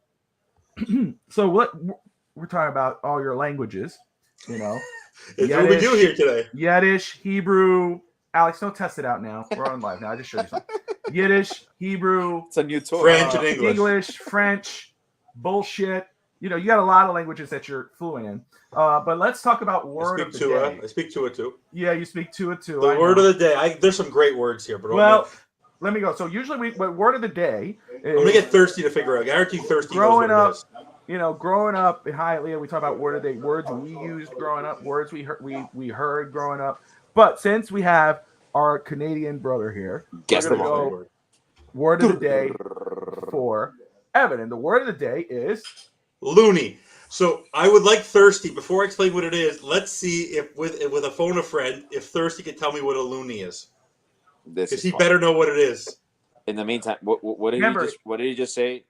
so what we're talking about all your languages, It's what we do here today. Yiddish, Hebrew. Alex, don't test it out now. We're on live now. I just showed you something. Yiddish, Hebrew. It's a new toy. French and English, French, bullshit. You got a lot of languages that you're fluent in. But let's talk about word of the day. I speak Tua too. Yeah, you speak Tua too. The word of the day. There's some great words here, but let me go. So usually word of the day. I'm gonna get Thirsty to figure out. I guarantee Thirsty growing knows what it up. Growing up in Hialeah, we talk about word of the day, words we used growing up, words we heard growing up. But since we have our Canadian brother here, guess the word of the day for Evan, and the word of the day is loony. So I would like Thirsty, before I explain what it is, let's see if with a phone a friend, if Thirsty can tell me what a loony is. Because he better know what it is. In the meantime, what did he just say?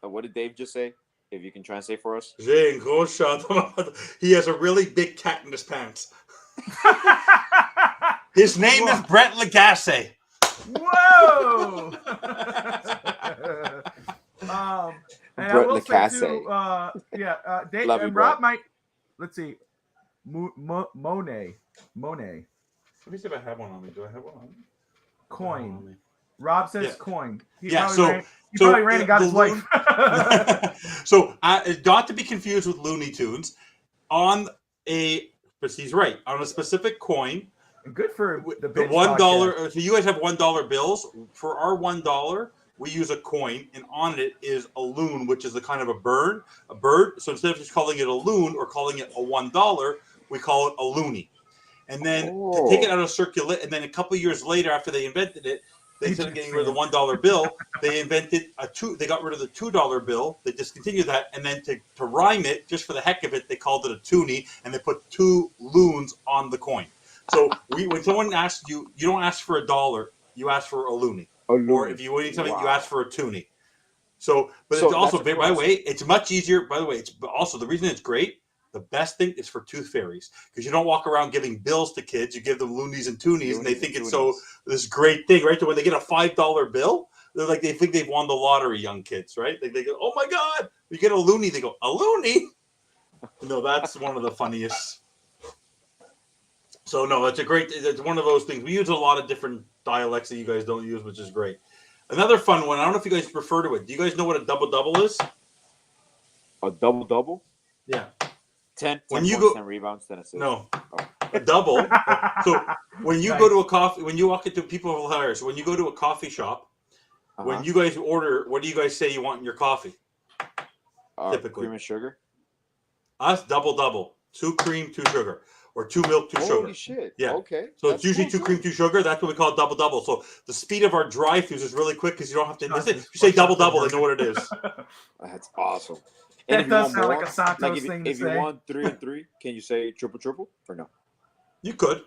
What did Dave just say? If you can translate for us. He has a really big cat in his pants. His name is Brett Lagasse. Whoa! And Brett I will Lagasse. say too, Dave Love you, and Rob Brett. might. Let's see, Monet. Let me see if I have one on me. Do I have one on me? Coin. Rob says coin. He So probably ran and got his wife. So not to be confused with Looney Tunes, but he's right, on a specific coin. Good for the $1. So you guys have $1 bills. For our $1, we use a coin, and on it is a loon, which is a kind of a bird. So instead of just calling it a loon or calling it a $1, we call it a loony. And then to take it out of circulation, and then a couple years later, after they invented it, they instead of getting rid of the $1 bill, they invented they got rid of the $2 bill. They discontinued that, and then to rhyme it, just for the heck of it, they called it a toonie, and they put 2 loons on the coin. So when someone asks you, you don't ask for $1, you ask for a loony. Or if you need something, you ask for a toonie. So it's also, by the way, it's much easier. By the way, it's also the reason it's great. The best thing is for tooth fairies, because you don't walk around giving bills to kids. You give them loonies and toonies, and they think it's this great thing, right? So when they get a $5 bill, They're like, they think they've won the lottery, young kids, right? Like they go, oh my God, we get a loony. They go, a loony? No, that's one of the funniest. So no, it's one of those things. We use a lot of different dialects that you guys don't use, which is great. Another fun one. I don't know if you guys refer to it. Do you guys know what a double-double is? A double-double? Yeah. 10 when you points, go, 10 rebounds, 10 assists. No. A double. So when you go to a coffee, when you walk into people will hire. So when you go to a coffee shop, when you guys order, what do you guys say you want in your coffee? Typically. Cream and sugar? Us, double. 2 cream, 2 sugar. Or 2 milk, 2 sugar. Holy shit. Yeah. Okay. So it's usually 2 cream, 2 sugar. That's what we call double. So the speed of our drive-throughs is really quick because you don't have to listen. You say double, they know what it is. That's awesome. That does sound like a Santos thing to if say. you want 3 and 3, can you say triple or no? You could.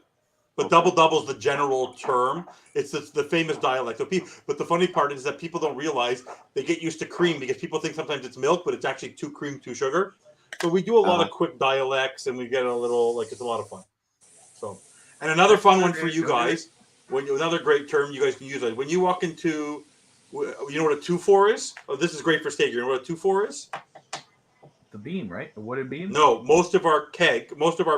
But double is the general term. It's the famous dialect. But the funny part is that people don't realize they get used to cream because people think sometimes it's milk, but it's actually 2 cream, 2 sugar. So we do a lot of quick dialects, and we get a little it's a lot of fun. So, and another fun one for you guys. Another great term you guys can use when you walk into, you know what a 2-4 is? Oh, this is great for steak. You know what a 2-4 is? The beam, right? The wooden beam. No, most of our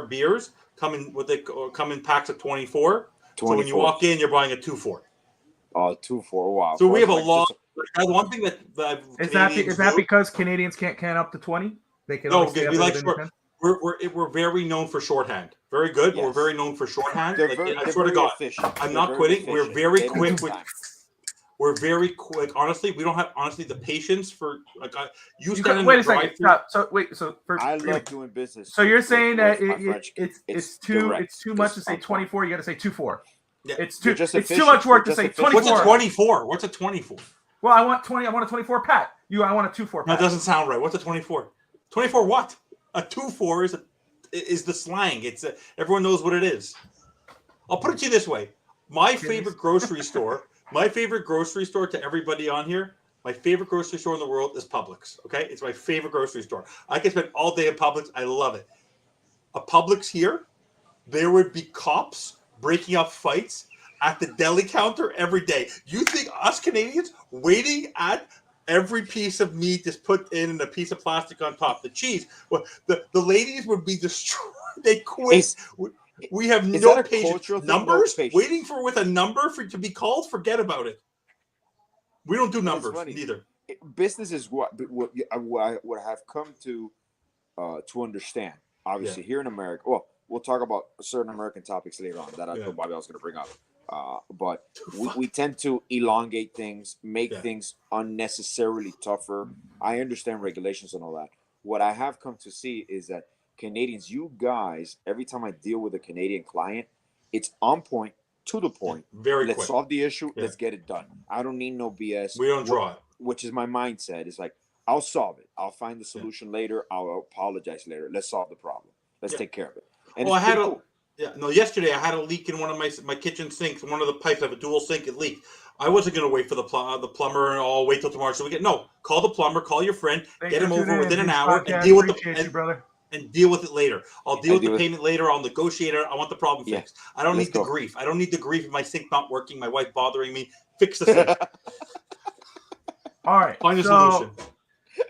beers come in packs of 24. So when you walk in, you're buying a 2-4. Oh, 2-4. Wow. So we have a lot. One thing that is that because Canadians can't can up to 20? They can. No, because we like short. We're very known for shorthand. Very good. Yes. We're very known for shorthand. I swear to God, I'm not quitting. We're very quick. We're very quick. Honestly, we don't have the patience for you stand in the drive-thru. I love doing business. So you're saying that it's too much to say 24. You got to say 2-4. Yeah. It's too much work to say 24. What's a 24? What's a 24? Well, I want 20. I want a 24 pack. I want a 2-4 pack. That doesn't sound right. What's a 24? 24 what? A 2-4 is the slang. It's everyone knows what it is. I'll put it to you this way: my favorite grocery store to everybody on here. My favorite grocery store in the world is Publix. Okay, it's my favorite grocery store. I can spend all day at Publix. I love it. A Publix here, there would be cops breaking up fights at the deli counter every day. You think us Canadians waiting at every piece of meat is put in a piece of plastic on top? The cheese, well, the ladies would be destroyed. They quit. We have no patience. Numbers waiting with a number to be called. Forget about it. We don't do numbers neither. Business is what I have come to understand. Obviously, here in America. Well, we'll talk about certain American topics later on that I thought Bobby was going to bring up. But we tend to elongate things, make things unnecessarily tougher. I understand regulations and all that. What I have come to see is that Canadians, you guys, every time I deal with a Canadian client, it's on point, to the point. Very Let's quick. solve the issue. Let's get it done. I don't need no BS. We don't draw it. Which is my mindset. It's like, I'll solve it. I'll find the solution later. I'll apologize later. Let's solve the problem. Let's take care of it. And yesterday I had a leak in one of my kitchen sinks. One of the pipes, I have a dual sink, it leaked. I wasn't going to wait for the plumber and I'll wait till tomorrow. So call the plumber, call your friend, get him over within an hour, and deal with deal with it later. I'll deal with the payment later. I'll negotiate it. I want the problem fixed. I don't need the grief. I don't need the grief of my sink not working, my wife bothering me. Fix the sink. All right. Find a solution.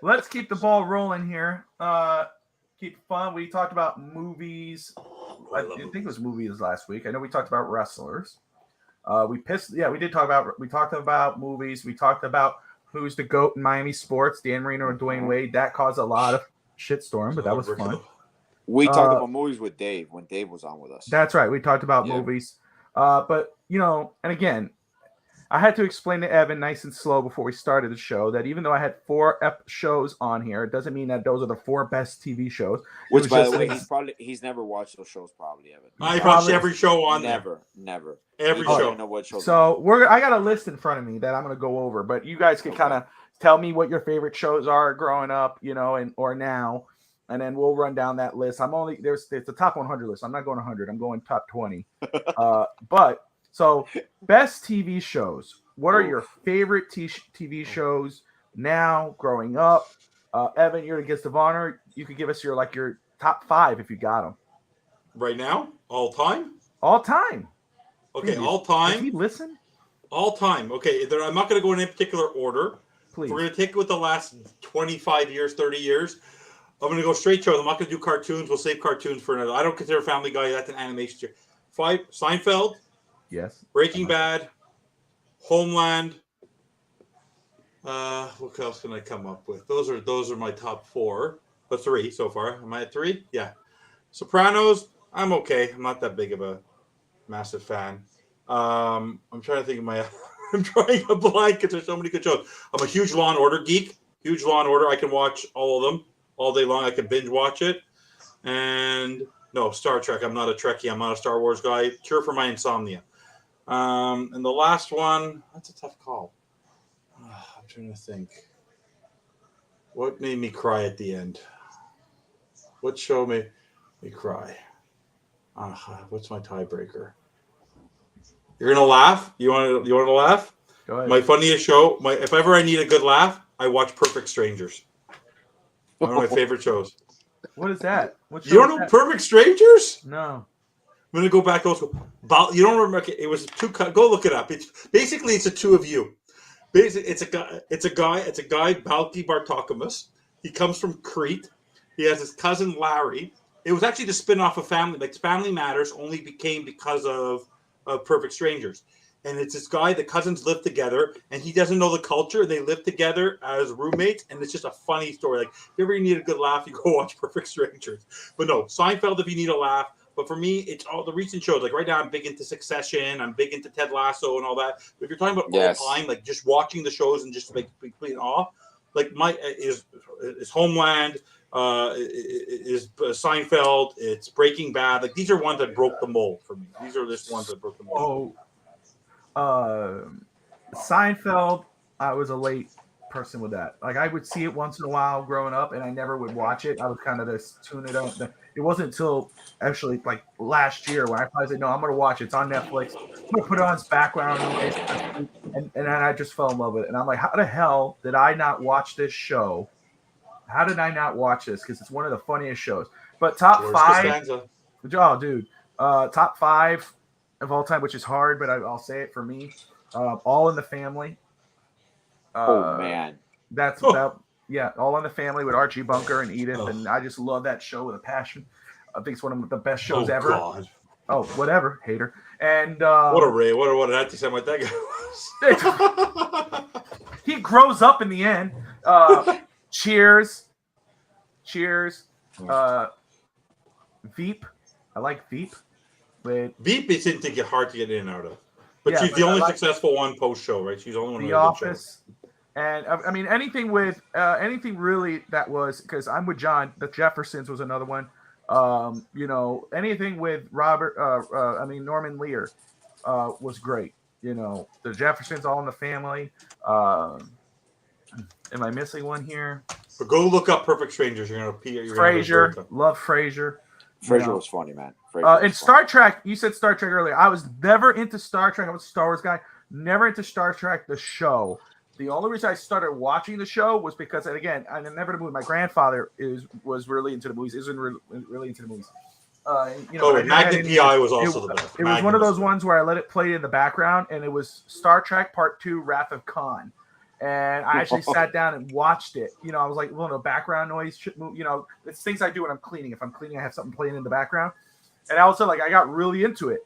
Let's keep the ball rolling here. Keep it fun. We talked about movies. I think it was movies last week. I know we talked about wrestlers. We did talk about. We talked about movies. We talked about who's the GOAT in Miami sports, Dan Marino or Dwayne Wade. That caused a lot of shitstorm, but that was fun. We talked about movies with Dave when Dave was on with us. That's right. We talked about movies. But and again, I had to explain to Evan nice and slow before we started the show that even though I had 4 shows on here, it doesn't mean that those are the 4 best TV shows. Which, by the way, he's never watched those shows, probably, Evan. I watched every show on there. Never. Every show. Know what shows so I got a list in front of me that I'm going to go over, but you guys can kind of tell me what your favorite shows are growing up, or now, and then we'll run down that list. There's the top 100 list. I'm not going 100. I'm going top 20. So best TV shows. What are your favorite TV shows now, growing up? Evan, you're the guest of honor. You could give us your top 5 if you got them. Right now? All time? All time. Okay, all time. Does he listen? All time. Okay, I'm not going to go in any particular order. Please. We're going to take it with the last 25 years, 30 years. I'm going to go straight to it. I'm not going to do cartoons. We'll save cartoons for another. I don't consider Family Guy. That's an animation. 5, Seinfeld. Yes. Breaking Bad. Homeland. What else can I come up with? Those are my top 4. But 3 so far. Am I at 3? Yeah. Sopranos. I'm okay. I'm not that big of a massive fan. I'm trying to think of my. I'm drawing a blank because there's so many good shows. I'm a huge Law and Order geek. Huge Law and Order. I can watch all of them all day long. I can binge watch it. And no, Star Trek. I'm not a Trekkie. I'm not a Star Wars guy. Cure for my insomnia. And the last one. That's a tough call. I'm trying to think. What made me cry at the end? What show made me cry? What's my tiebreaker? You're gonna laugh. You want to laugh? Go ahead. My funniest show. If ever I need a good laugh, I watch Perfect Strangers. One of my favorite shows. What is that? What show You don't is know that? Perfect Strangers? No. I'm gonna go back old school. You don't remember? It was two. Go look it up. It's basically a two of you. Basically, it's a guy. Balki Bartokomous. He comes from Crete. He has his cousin Larry. It was actually the spin-off of Family. Like Family Matters only became because of Perfect Strangers. And it's this guy, the cousins live together, and he doesn't know the culture. They live together as roommates, and it's just a funny story. Like, if you ever need a good laugh, you go watch Perfect Strangers. But no, Seinfeld if you need a laugh. But for me, it's all the recent shows. Like right now, I'm big into Succession. I'm big into Ted Lasso and all that. But if you're talking about all time, like just watching the shows and just like complete awe, like is Homeland, is Seinfeld, it's Breaking Bad. Like these are ones that broke the mold for me. These are just ones that broke the mold. Seinfeld, I was a late person with that. Like I would see it once in a while growing up, and I never would watch it. I would kind of just tune it out. It wasn't until actually like last year when I probably said, "No, I'm going to watch it. It's on Netflix. I'm going to put it on its background noise," and then I just fell in love with it. And I'm like, how the hell did I not watch this show? How did I not watch this? Because it's one of the funniest shows. But top George 5, Costanza. oh, dude, top 5 of all time, which is hard, but I'll say it for me. All in the Family. Oh man, that's about All in the Family with Archie Bunker and Edith, and I just love that show with a passion. I think it's one of the best shows ever. God. Oh, whatever, hater. And what an anti-Semite that guy was. He grows up in the end. Cheers. Veep. I like Veep. Veep isn't to get hard to get in and out of. But she's the only successful one post-show, right? She's the only one. The Office. And I mean, anything really that was, because I'm with John. The Jeffersons was another one. Anything with Norman Lear was great. The Jeffersons, All in the Family. Am I missing one here? But go look up Perfect Strangers. You're gonna pee. Frasier, love Frasier. Frasier was funny, man. And Star Trek, you said Star Trek earlier. I was never into Star Trek. I was a Star Wars guy. Never into Star Trek, the show. The only reason I started watching the show was because, and again, I'm never in the movie. My grandfather was really into the movies. Really into the movies. Magnum PI was also the best. It was one of those ones where I let it play in the background, and it was Star Trek Part 2, Wrath of Khan. And I actually sat down and watched it. I was like, background noise, it's things I do when I'm cleaning. If I'm cleaning, I have something playing in the background. And also, I got really into it.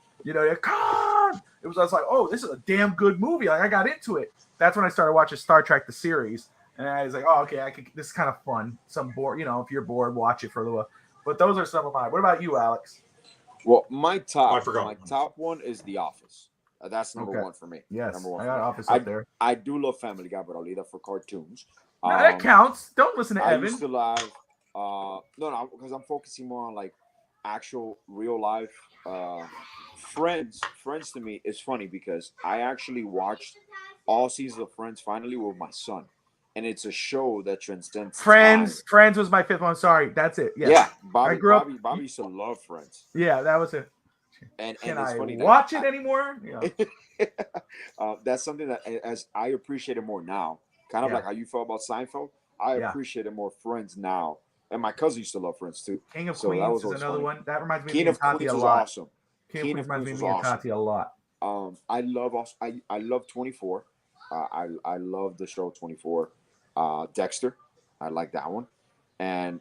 Khan! I was like, oh, this is a damn good movie. Like, I got into it. That's when I started watching Star Trek, the series. And I was like, oh, okay, this is kind of fun. Some bored, if you're bored, watch it for a little while. But those are some of mine. What about you, Alex? Well, my top one is The Office. That's number one for me. Yes, number one. I got Office up there. I do love Family Guy, but I'll leave that for cartoons. That counts. Don't listen to Evan. I used to love, no, because I'm focusing more on actual real life. Friends to me is funny because I actually watched all seasons of Friends finally with my son, and it's a show that transcends Friends. time. Friends was my 5th one. Sorry, that's it. Yes. Yeah, Bobby used to love Friends. Yeah, that was it. And Can it's I funny watch it anymore? Yeah. That's something that as I appreciate it more now. Kind of like how you felt about Seinfeld. I appreciate it more Friends now. And my cousin used to love Friends too. King of Queens is another one. That reminds me King of Queens a was lot. awesome. King of Queens reminds me of Tati a lot. I love also. I love 24. I love the show 24. Dexter, I like that one. And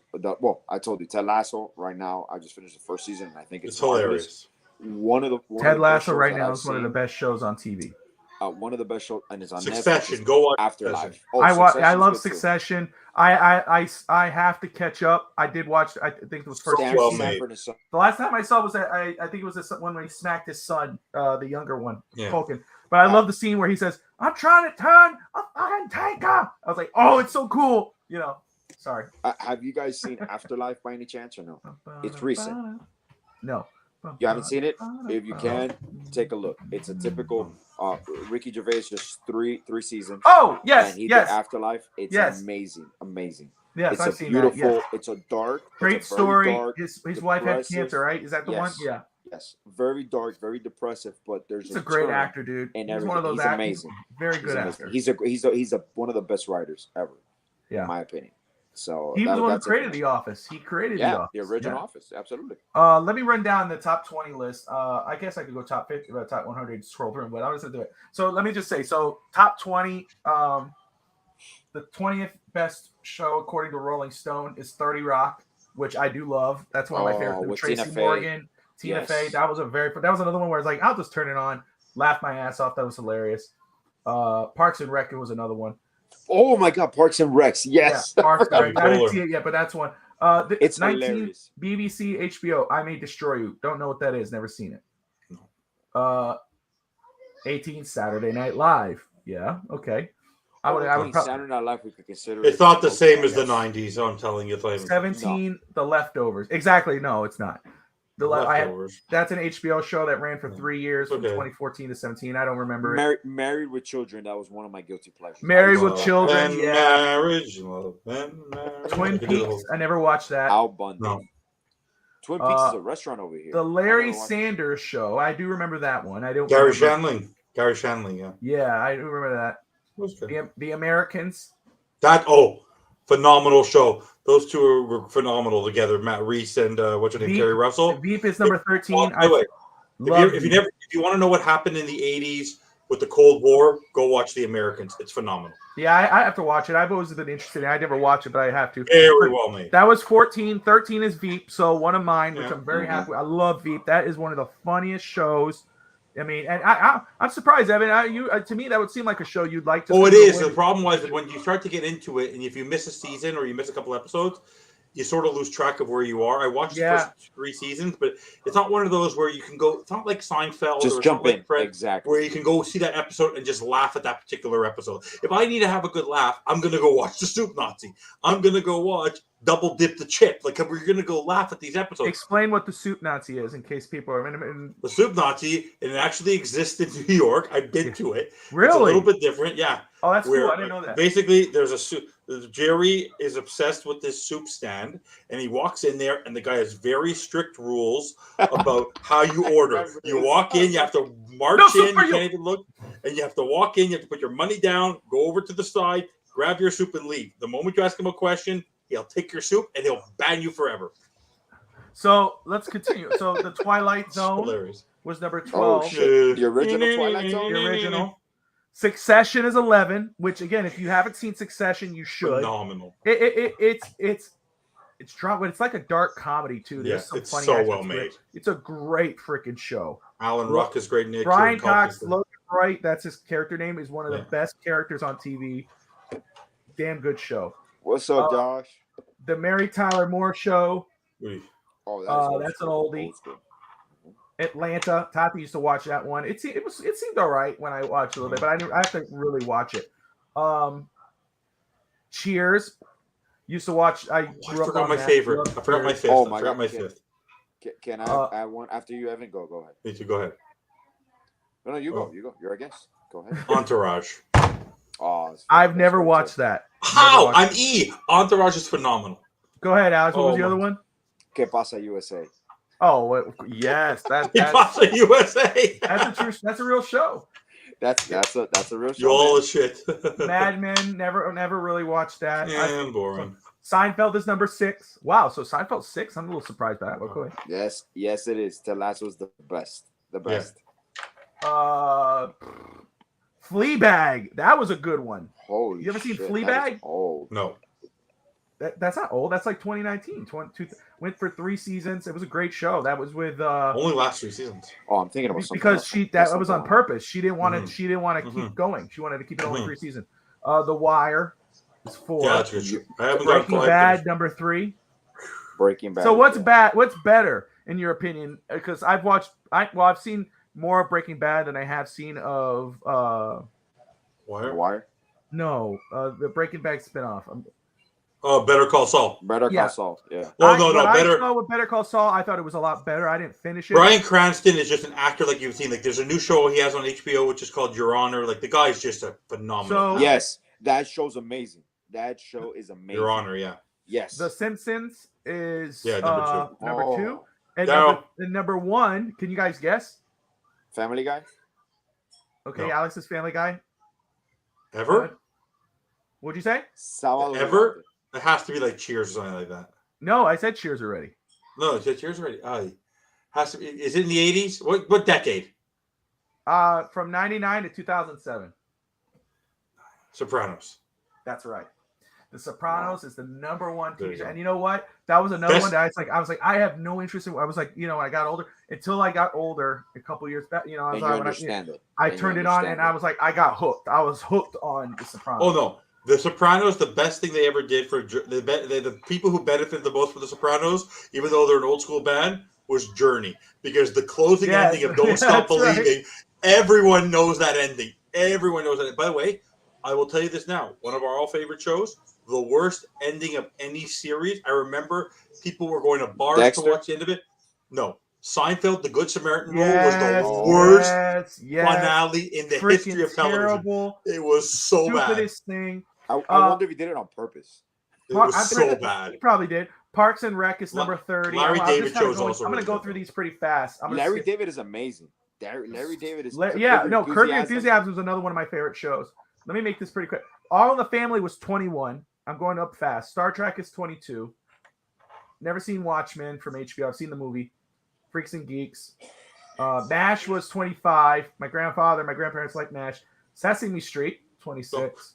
I told you Ted Lasso. Right now, I just finished the first season, and I think it's hilarious. One of the Ted best Lasso shows right that now I've is one of the seen. best shows on TV. One of the best shows, and it's on Succession. Netflix. Go watch Afterlife. Succession. Oh, I love good too. Succession. I have to catch up. I did watch. I think it was first Stanford, well season. made. Stanford and Son. The last time I saw was that I think it was when he smacked his son, the younger one, Yeah. Culkin. But I love the scene where he says, "I'm trying to turn a fucking tanker." I was like, "Oh, it's so cool!" You know. Sorry. Have you guys seen Afterlife by any chance or no? It's recent. No. You haven't seen it? If you can, take a look. It's a typical Ricky Gervais, just three seasons. Oh yes, And he yes, did Afterlife. It's amazing. yes. It's I've a seen beautiful. that. Yes. It's a dark, Great it's a very story. dark, His wife had depressive- cancer, right? Is that the one? Yes. Yeah. Yes, very dark, very depressive. But there's He's a great turn actor, dude. and He's one of those he's actors. amazing. Very He's good amazing. actor. He's one of the best writers ever. Yeah. In my opinion. So He was the one who that's created The Office. He created The Office. the original Office, absolutely. Let me run down the top 20 list. I guess I could go top 50, top 100, scroll through them, but I was going to do it. So let me just say, top 20, the 20th best show according to Rolling Stone is 30 Rock, which I do love. That's one of my favorite. With Tracy Tina Fey. Morgan, Tina Fey. That was another one where I was like, I'll just turn it on, laugh my ass off. That was hilarious. Parks and Rec was another one. Oh my God, Parks and Recs. Yes. Yeah, Parks and Rec. I didn't see it yet, but that's one. It's 19 hilarious. BBC HBO. I May Destroy You. Don't know what that is. Never seen it. 18 Saturday Night Live. Yeah. Okay. I would probably Saturday Night Live we could consider. It's not the same as the 90s, so I'm telling you. 17. The Leftovers. Exactly. No, it's not. Leftovers. That's an HBO show that ran for 3 years from Okay. 2014 to 17. I don't remember it. Married with Children. That was one of my guilty pleasures. Married with Children. And Yeah. marriage, love, and marriage. Twin Peaks. I never watched that. Al Bundy. No. Twin Peaks is a restaurant over here. The Larry Sanders Show. I do remember that one. I don't. Gary remember. Shandling, yeah. Yeah, I do remember that. Was good. The Americans. Phenomenal show. Those two were phenomenal together. Matt Reese and what's your name, Kerry Russell. Veep is number 13. By the way, if you want to know what happened in the 80s with the Cold War, go watch The Americans. It's phenomenal. Yeah, I have to watch it. I've always been interested. I never watched it, but I have to. Very well made. That was 14. 13 is Veep, so one of mine, which I'm very Mm-hmm. happy with. I love Veep. That is one of the funniest shows. I mean, and I'm surprised, Evan. To me, that would seem like a show you'd like to. Oh, it is. The problem was that when you start to get into it, and if you miss a season or you miss a couple episodes, you sort of lose track of where you are. I watched the first 3 seasons, but it's not one of those where you can go. It's not like Seinfeld Just or jump in. Like Exactly. where you can go see that episode and just laugh at that particular episode. If I need to have a good laugh, I'm going to go watch The Soup Nazi. I'm going to go watch Double Dip the Chip. Like, we're going to go laugh at these episodes. Explain what the Soup Nazi is in case people are. The Soup Nazi, and it actually exists in New York. I've been to it. Really? It's a little bit different, yeah. Oh, that's cool. I didn't know that. Basically, there's a soup. Jerry is obsessed with this soup stand, and he walks in there, and the guy has very strict rules about how you order. You walk in, you have to march in, you can't even look, and you have to walk in, you have to put your money down, go over to the side, grab your soup, and leave. The moment you ask him a question, he'll take your soup, and he'll ban you forever. So let's continue. So the Twilight Zone was number 12. Oh, shit. The original Twilight Zone? The original. Succession is 11, which again, if you haven't seen Succession, you should. Phenomenal. It's drama, but it's like a dark comedy too. There's some it's funny so aspects well to made. it. It's a great freaking show. Alan Ruck is great. Nick Brian Cox, Logan Wright, that's his character name, is one of the best characters on TV. Damn good show. What's up, Josh? The Mary Tyler Moore Show. Oh, that's an oldie. Atlanta. Tati used to watch that one. It seemed all right when I watched a little bit, but I have to really watch it. Cheers. Used to watch. I forgot my favorite. I forgot my fifth. Oh I forgot my fifth. Can I add one after you, Evan? Go ahead. Me too. Go ahead. No, you go. You go. You're our guest. Go ahead. Entourage. Oh, I've never watched that. How? I'm E. Entourage is phenomenal. Go ahead, Alex. What was the other one? Que Pasa USA. Oh, yes. That's USA. That's a real show. That's a real show. You all the shit. Mad Men, never really watched that. Yeah, boring. Seinfeld is number 6. Wow, so Seinfeld's 6. I'm a little surprised by that. But go ahead. Yes, it is. Ted Lasso is the best. The best. Fleabag. That was a good one. Holy You ever seen shit, Fleabag? that is old. No. That's not old. That's like 2019. Went for 3 seasons. It was a great show. That was with Only last 3 seasons. Oh, I'm thinking about something because else. that was on purpose. She didn't want to. Mhm. She didn't want to Mhm. keep going. She wanted to keep it only 3 seasons. The Wire is 4. Yeah, that's good. I haven't Breaking got Bad number 3. Breaking Bad. So what's bad? What's better in your opinion? Because I've seen more of Breaking Bad than I have seen of Wire? No, the Breaking Bad spinoff. Oh, Better Call Saul. Better Call Saul. Yeah. Well, no, better. I saw with Better Call Saul, I thought it was a lot better. I didn't finish it. Bryan Cranston is just an actor like you've seen. Like, there's a new show he has on HBO which is called Your Honor. Like, the guy's just a phenomenal. Yes, that show's amazing. That show is amazing. Your Honor, yeah. Yes. The Simpsons is number 2. Number 2. And number 1, can you guys guess? Family Guy? Okay, No. Alex's Family Guy. Ever? What'd you say? Ever? It has to be like Cheers or something like that. No, I said Cheers already. No, it's Cheers already. Has to be. Is it in the 80s? What decade? From 99 to 2007. Sopranos. That's right. The Sopranos is the number 1 TV show. And you know what? That was another one that I was like, I have no interest in. I was like, when I got older, until I got older, a couple years back, I turned it on and I was like, I got hooked. I was hooked on The Sopranos. Oh no, The Sopranos, the best thing they ever did for the people who benefited the most from The Sopranos, even though they're an old school band, was Journey, because the closing ending of Don't Stop Believing, right. Everyone knows that ending. Everyone knows that. By the way, I will tell you this now: one of our all favorite shows. The worst ending of any series. I remember people were going to bars to watch the end of it. No. Seinfeld, The Good Samaritan Rule was the worst finale in the history of television. Terrible. It was so Stupidest bad. Thing. I wonder if he did it on purpose. It was so bad. He probably did. Parks and Rec is number 30. Larry David shows also. I'm going to go through these pretty fast. Larry David is amazing. Larry David is. Curb Your Enthusiasm was another one of my favorite shows. Let me make this pretty quick. All in the Family was 21. I'm going up fast. Star Trek is 22. Never seen Watchmen from HBO. I've seen the movie. Freaks and Geeks. MASH was 25. My grandparents like MASH. Sesame Street, 26.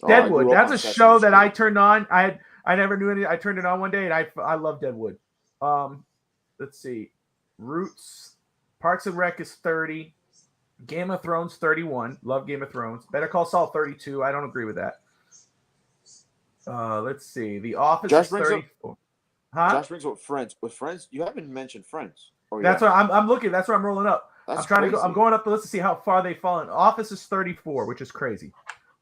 Deadwood. That's a show that I turned on. I never knew any. I turned it on one day and I love Deadwood. Let's see. Roots. Parks and Rec is 30. Game of Thrones 31. Love Game of Thrones. Better Call Saul 32. I don't agree with that. Let's see. The Office is 34. Josh brings up Friends. With Friends, you haven't mentioned Friends. That's what I'm looking. That's where I'm rolling up. I'm trying to go. I'm going up the list to see how far they've fallen. Office is 34, which is crazy.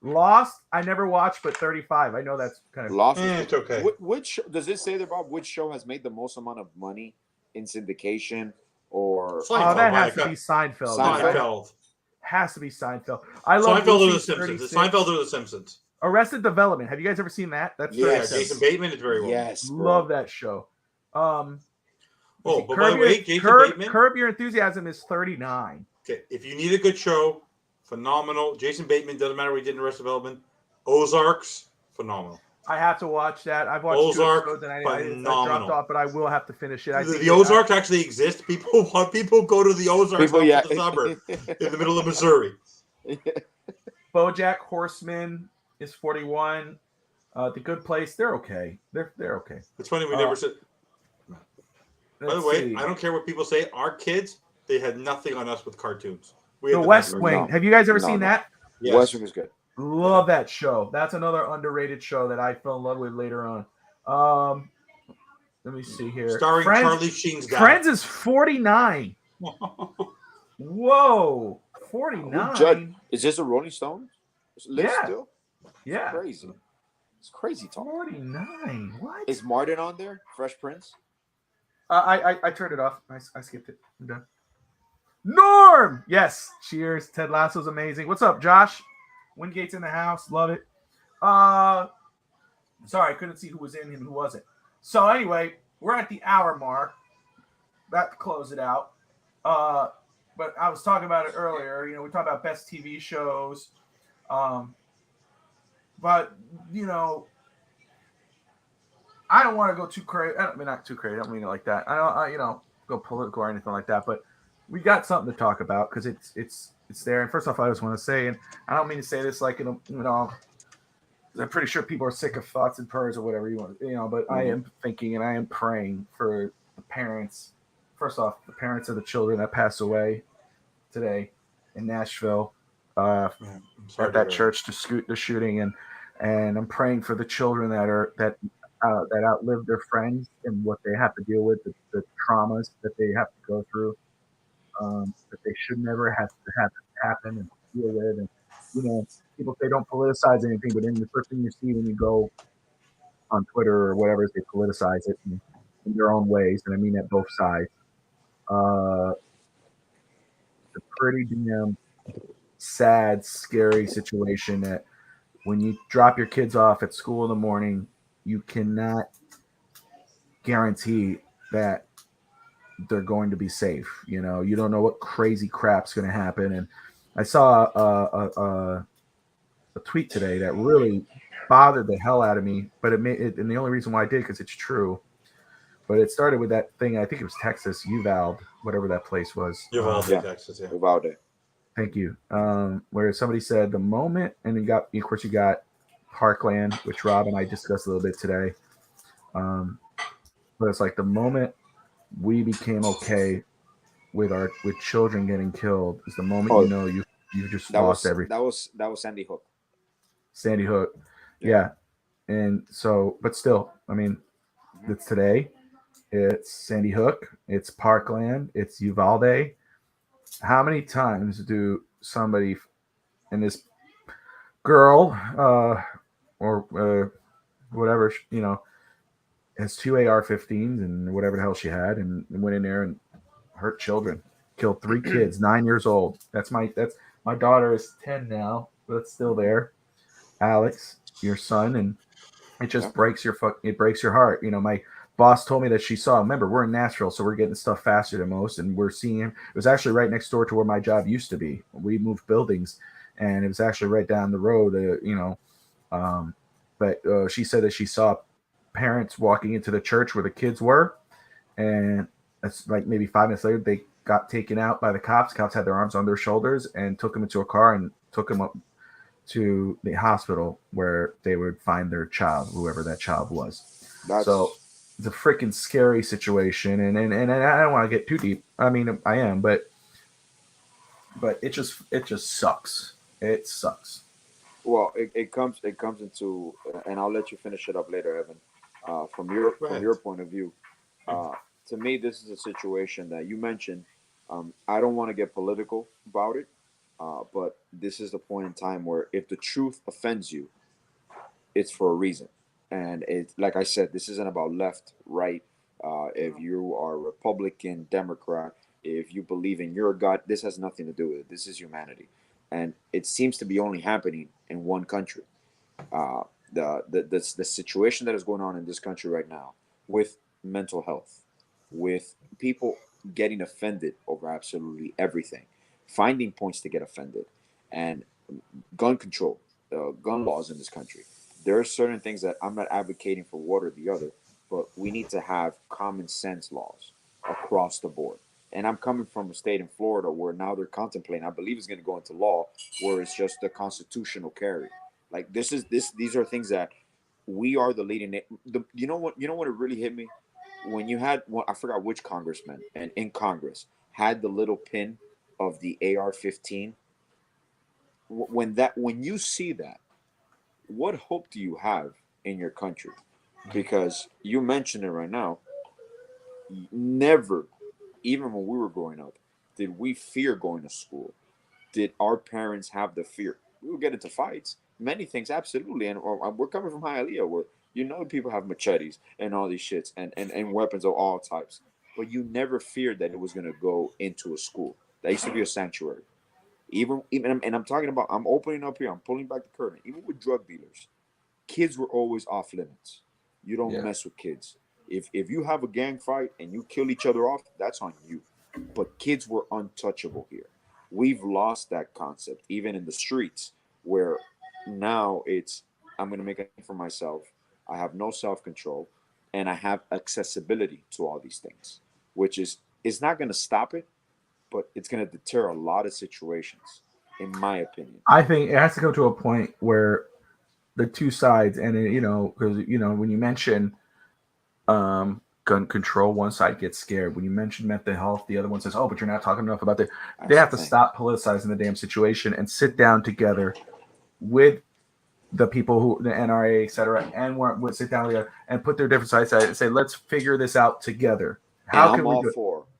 Lost, I never watched, but 35. I know that's kind of Lost. It's okay. Which does it say there about which show has made the most amount of money in syndication or? That has to be Seinfeld. Seinfeld has to be Seinfeld. I love Seinfeld or The Simpsons. It's Seinfeld or The Simpsons. Arrested Development. Have you guys ever seen that? That's Jason Bateman is very well. Yes, bro. Love that show. But by the way, Jason Bateman. Curb Your Enthusiasm is 39. Okay, if you need a good show, phenomenal. Jason Bateman, doesn't matter what he did in Arrested Development. Ozarks, phenomenal. I have to watch that. I've watched Ozark, 2 episodes and I dropped off, but I will have to finish it. The Ozarks actually exist. People go to the Ozarks from the suburb in the middle of Missouri. BoJack Horseman is 41. The Good Place, they're okay. They're okay. It's funny we never said. By the way, I don't care what people say. Our kids, they had nothing on us with cartoons. The West Wing. Have you guys ever seen that? Yes. West Wing is good. Love that show. That's another underrated show that I fell in love with later on. Let me see here. Starring Charlie Sheen's dad. Friends is 49. Whoa, 49. Is this a Rolling Stone list still? Yeah. Crazy. It's crazy talk. 49. What? Is Martin on there? Fresh Prince? I turned it off. I skipped it. I'm done. Norm! Yes. Cheers. Ted Lasso's amazing. What's up, Josh? Wingate's in the house. Love it. Sorry, I couldn't see who was in and who wasn't. So anyway, we're at the hour mark. About to close it out. But I was talking about it earlier. We talked about best TV shows. But, I don't want to go too crazy. I mean, not too crazy. I don't mean it like that. I don't, go political or anything like that. But we got something to talk about because it's there. And first off, I just want to say, and I don't mean to say this like I'm pretty sure people are sick of thoughts and prayers or whatever you want, but I am thinking and I am praying for the parents. First off, the parents of the children that passed away today in Nashville at that church, the shooting, and I'm praying for the children that outlive their friends and what they have to deal with, the traumas that they have to go through, that they should never have to have happen and deal with. And people say don't politicize anything, but then the first thing you see when you go on Twitter or whatever is they politicize it in their own ways, and I mean at both sides. It's a pretty damn sad, scary situation that when you drop your kids off at school in the morning, you cannot guarantee that they're going to be safe. You don't know what crazy crap's going to happen. And I saw a tweet today that really bothered the hell out of me, but and the only reason why I did because it's true. But it started with that thing. I think it was Texas, Uvalde, whatever that place was. Uvalde, Texas, yeah. Uvalde. Thank you. Where somebody said the moment, and you got Parkland, which Rob and I discussed a little bit today. But it's like the moment we became okay with children getting killed is the moment you just lost everything. That was Sandy Hook. Sandy Hook, yeah. And so, but still, I mean, it's today. It's Sandy Hook. It's Parkland. It's Uvalde. How many times do somebody and this girl or whatever has two AR-15s and whatever the hell she had and went in there and hurt children, killed 3 kids, 9 years old. That's my daughter is 10 now, but it's still there. Alex, your son, and it just breaks your heart. My boss told me that she saw. Remember, we're in Nashville, so we're getting stuff faster than most, and we're seeing him. It was actually right next door to where my job used to be. We moved buildings, and it was actually right down the road. But she said that she saw parents walking into the church where the kids were, and that's like maybe 5 minutes later they got taken out by the cops. Cops had their arms on their shoulders and took them into a car and took them up to the hospital where they would find their child, whoever that child was. So it's a freaking scary situation, and I don't want to get too deep. I mean, I am, but it just sucks. It sucks. Well, it comes into, and I'll let you finish it up later, Evan. From your point of view, to me, this is a situation that you mentioned. I don't want to get political about it, but this is the point in time where if the truth offends you, it's for a reason. And it's like I said, this isn't about left, right. If you are Republican, Democrat, if you believe in your God, this has nothing to do with it. This is humanity. And it seems to be only happening in one country. The situation that is going on in this country right now with mental health, with people getting offended over absolutely everything, finding points to get offended, and gun control, gun laws in this country. There are certain things that I'm not advocating for one or the other, but we need to have common sense laws across the board. And I'm coming from a state in Florida where now they're contemplating, I believe it's going to go into law, where it's just the constitutional carry. Like these are things that we are the leading. You know what it really hit me? When you had, I forgot which congressman, and in Congress had the little pin of the AR-15. When you see that, what hope do you have in your country? Because you mentioned it right now. Never, even when we were growing up, did we fear going to school. Did our parents have the fear? We would get into fights, many things, absolutely. And we're coming from Hialeah, where people have machetes and all these shits and weapons of all types. But you never feared that it was going to go into a school. That used to be a sanctuary. Even and I'm talking about, I'm opening up here, I'm pulling back the curtain. Even with drug dealers, kids were always off limits. You don't mess with kids. If you have a gang fight and you kill each other off, that's on you. But kids were untouchable here. We've lost that concept, even in the streets, where now it's, I'm going to make a name for myself. I have no self-control, and I have accessibility to all these things, which is, it's not going to stop it, but it's going to deter a lot of situations, in my opinion. I think it has to come to a point where the two sides, and because when you mention gun control, one side gets scared. When you mention mental health, the other one says, "Oh, but you're not talking enough about it." They have to stop politicizing the damn situation and sit down together with the people who the NRA, et cetera, and would sit down together and put their different sides and say, "Let's figure this out together." How can we do it?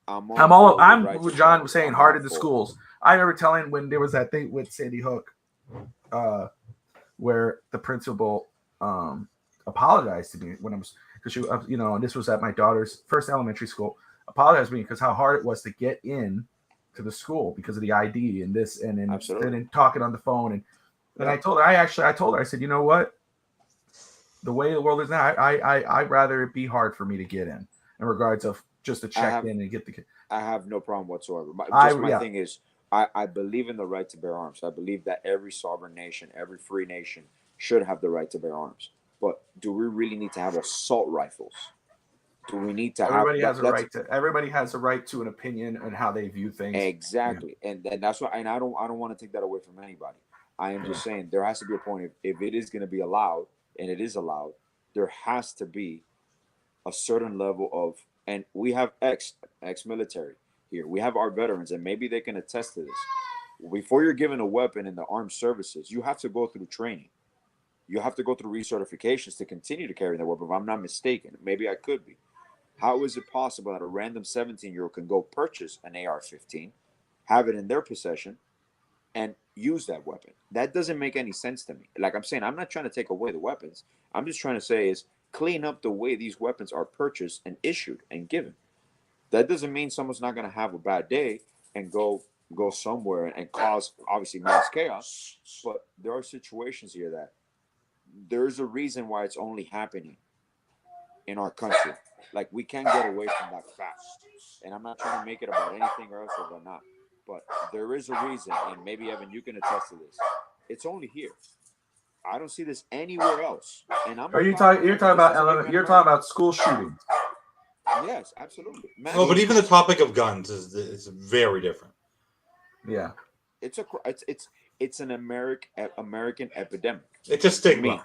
I'm with John was saying hard in the schools. I remember telling when there was that thing with Sandy Hook, where the principal apologized to me when I was, because she, this was at my daughter's first elementary school. Apologized to me because how hard it was to get in to the school because of the ID and this and then talking on the phone and I told her I said, you know what, the way the world is now, I'd rather it be hard for me to get in regards of just to check in and get the kid. I have no problem whatsoever. My thing is, I believe in the right to bear arms. I believe that every sovereign nation, every free nation should have the right to bear arms. But do we really need to have assault rifles? Do we need to everybody has a right to an opinion and how they view things. Exactly. Yeah. And that's why, and I don't want to take that away from anybody. I am just saying there has to be a point if it is going to be allowed, and it is allowed, there has to be a certain level of, and we have ex-military here. We have our veterans, and maybe they can attest to this. Before you're given a weapon in the armed services, you have to go through training. You have to go through recertifications to continue to carry that weapon. If I'm not mistaken, maybe I could be. How is it possible that a random 17-year-old can go purchase an AR-15, have it in their possession, and use that weapon? That doesn't make any sense to me. Like I'm saying, I'm not trying to take away the weapons. I'm just trying to say is clean up the way these weapons are purchased and issued and given. That doesn't mean someone's not going to have a bad day and go somewhere and cause, obviously, mass chaos. But there are situations here that there's a reason why it's only happening in our country. Like, we can't get away from that fact. And I'm not trying to make it about anything else or not. But there is a reason, and maybe, Evan, you can attest to this. It's only here. I don't see this anywhere else. And you're talking about school shootings. Yes, absolutely. No, but even the topic of guns is very different. Yeah, it's an American epidemic. It's a stigma,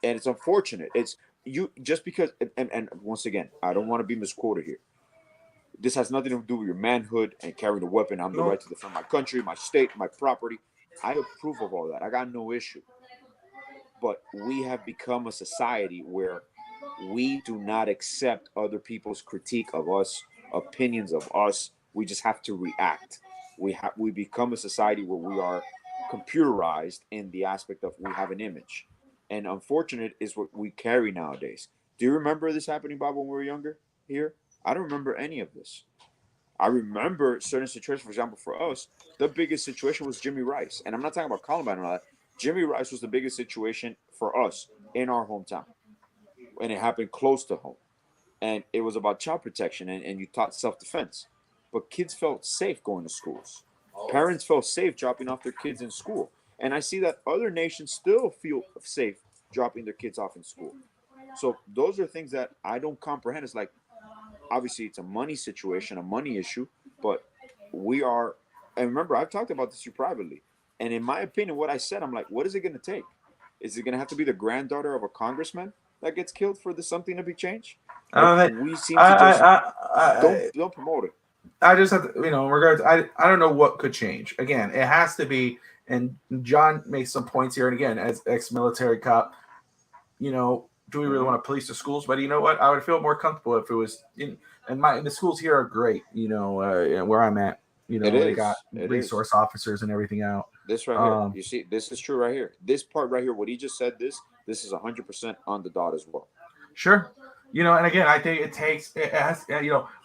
and it's unfortunate. It's you just because. And once again, I don't want to be misquoted here. This has nothing to do with your manhood and carrying a weapon. I'm the right to defend my country, my state, my property. I approve of all that. I got no issue. But we have become a society where we do not accept other people's critique of us, opinions of us. We just have to react. We become a society where we are computerized in the aspect of we have an image. And unfortunate is what we carry nowadays. Do you remember this happening, Bob, when we were younger here? I don't remember any of this. I remember certain situations. For example, for us, the biggest situation was Jimmy Rice. And I'm not talking about Columbine and all that. Jimmy Rice was the biggest situation for us in our hometown. And it happened close to home. And it was about child protection, and you taught self-defense. But kids felt safe going to schools. Parents felt safe dropping off their kids in school. And I see that other nations still feel safe dropping their kids off in school. So those are things that I don't comprehend. It's like, obviously, it's a money situation, a money issue. But we are, and remember, I've talked about this to you privately. And in my opinion, what I said, I'm like, what is it going to take? Is it going to have to be the granddaughter of a congrandman that gets killed for this something to be changed? We seem to just don't promote it. I just have to, in regards, I don't know what could change. Again, it has to be, and John makes some points here, and again, as ex-military cop, do we really want to police the schools? But you know what? I would feel more comfortable if it was the schools here are great, where I'm at. They got resource officers and everything out. This right here, you see, this is true right here. This part right here, what he just said, this is 100% on the dot as well. Sure. And again, I think it has,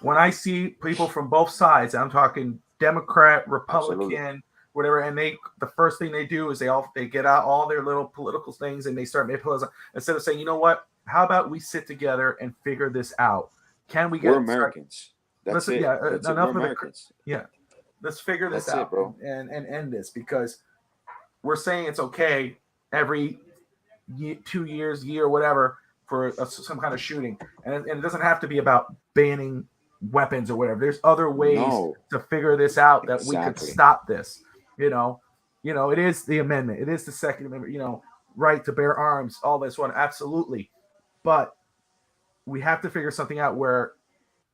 when I see people from both sides, I'm talking Democrat, Republican, absolutely, whatever, and the first thing they do is they get out all their little political things and they start making political, instead of saying, you know what, how about we sit together and figure this out? Can we get? We're Americans. That's it. Yeah, That's enough it. We're Americans. Yeah. Let's figure this out, bro, and end this, because we're saying it's okay every 2 years, year, whatever, for some kind of shooting, and it doesn't have to be about banning weapons or whatever. There's other ways No. to figure this out that we could Exactly. stop this. You know, it is the amendment. It is the Second Amendment. Right to bear arms, all this one, absolutely. But we have to figure something out where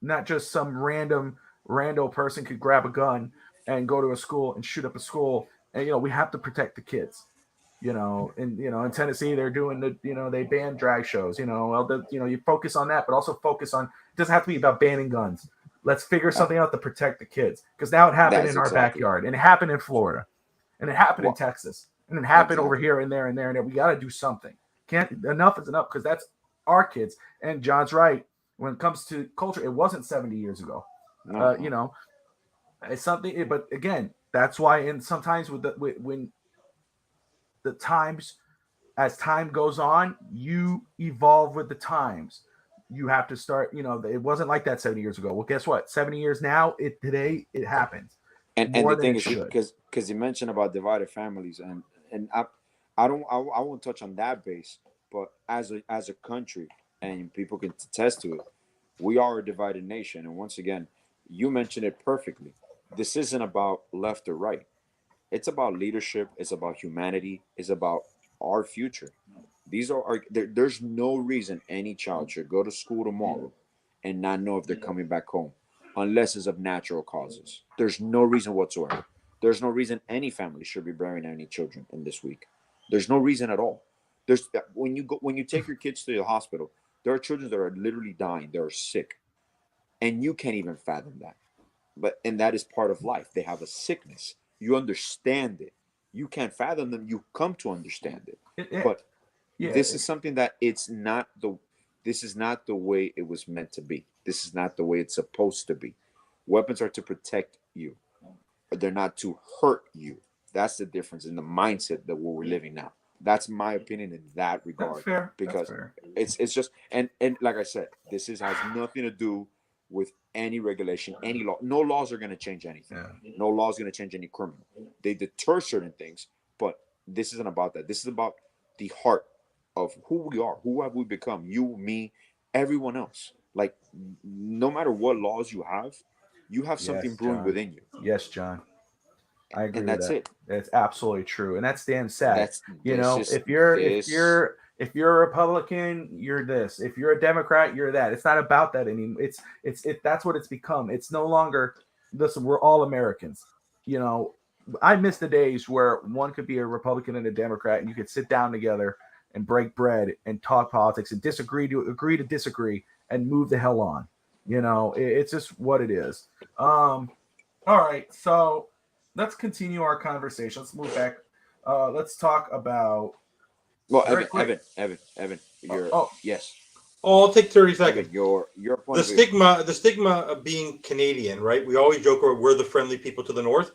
not just some rando person could grab a gun and go to a school and shoot up a school. And we have to protect the kids. In Tennessee they're doing they ban drag shows. You focus on that, but also focus on, it doesn't have to be about banning guns. Let's figure something out to protect the kids, because now it happened in our backyard, and it happened in Florida, and it happened in Texas, and it happened over here and there and there and there. We got to do something. Enough is enough, because that's our kids. And John's right. When it comes to culture, it wasn't 70 years ago. No. It's something. But again, that's why. And sometimes when the times, as time goes on, you evolve with the times. You have to start. It wasn't like that 70 years ago. Well, guess what? 70 years now, today it happens. And the thing is, because you mentioned about divided families, and I won't touch on that base, but as a country, and people can attest to it, we are a divided nation. And once again, you mentioned it perfectly. This isn't about left or right. It's about leadership. It's about humanity. It's about our future. There's no reason any child should go to school tomorrow and not know if they're coming back home, unless it's of natural causes. There's no reason whatsoever. There's no reason any family should be burying any children in this week. There's no reason at all. When you take your kids to the hospital, there are children that are literally dying. They're sick, and you can't even fathom that. And that is part of life. They have a sickness. You understand it. You can't fathom them. You come to understand it. But this is something that this is not the way it was meant to be. This is not the way it's supposed to be. Weapons are to protect you. They're not to hurt you. That's the difference in the mindset that we're living now. That's my opinion in that regard. That's fair. Because it's just and like I said, this has nothing to do with any regulation, any law. No laws are going to change anything. Yeah. No law is going to change any criminal. They deter certain things, but this isn't about that. This is about the heart of who we are. Who have we become? You, me, everyone else. Like, no matter what laws you have something brewing within you. Yes, John. I agree. And that's with that. it. That's absolutely true, and that's damn sad. If you're a Republican, you're this. If you're a Democrat, you're that. It's not about that anymore. That's what it's become. It's no longer. Listen, we're all Americans. I miss the days where one could be a Republican and a Democrat, and you could sit down together and break bread and talk politics and agree to disagree and move the hell on. It's just what it is. All right, so let's continue our conversation. Let's move back. Let's talk about. Well, Evan. Yes. Oh, I'll take 30 seconds. Your point. The stigma of being Canadian, right? We always joke about we're the friendly people to the north.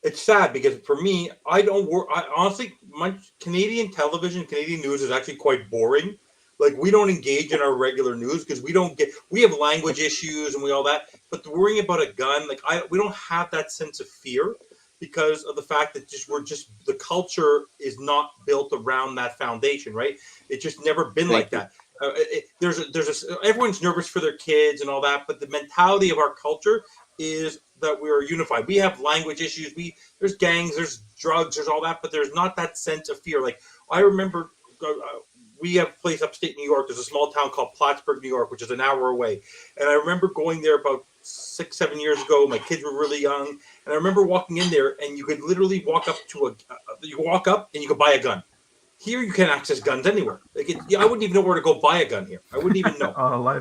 It's sad because for me, honestly, my Canadian television, Canadian news is actually quite boring. Like, we don't engage in our regular news because we have language issues and all that. But worrying about a gun, we don't have that sense of fear because of the fact that the culture is not built around that foundation, right? It's just never been like that. Everyone's nervous for their kids and all that, but the mentality of our culture is that we're unified. We have language issues. There's gangs, there's drugs, there's all that, but there's not that sense of fear. Like, I remember. We have a place upstate New York. There's a small town called Plattsburgh, New York, which is an hour away. And I remember going there about 6-7 years ago. My kids were really young. And I remember walking in there, and you could literally walk up and you could buy a gun. Here, you can't access guns anywhere. I wouldn't even know where to go buy a gun here. I wouldn't even know.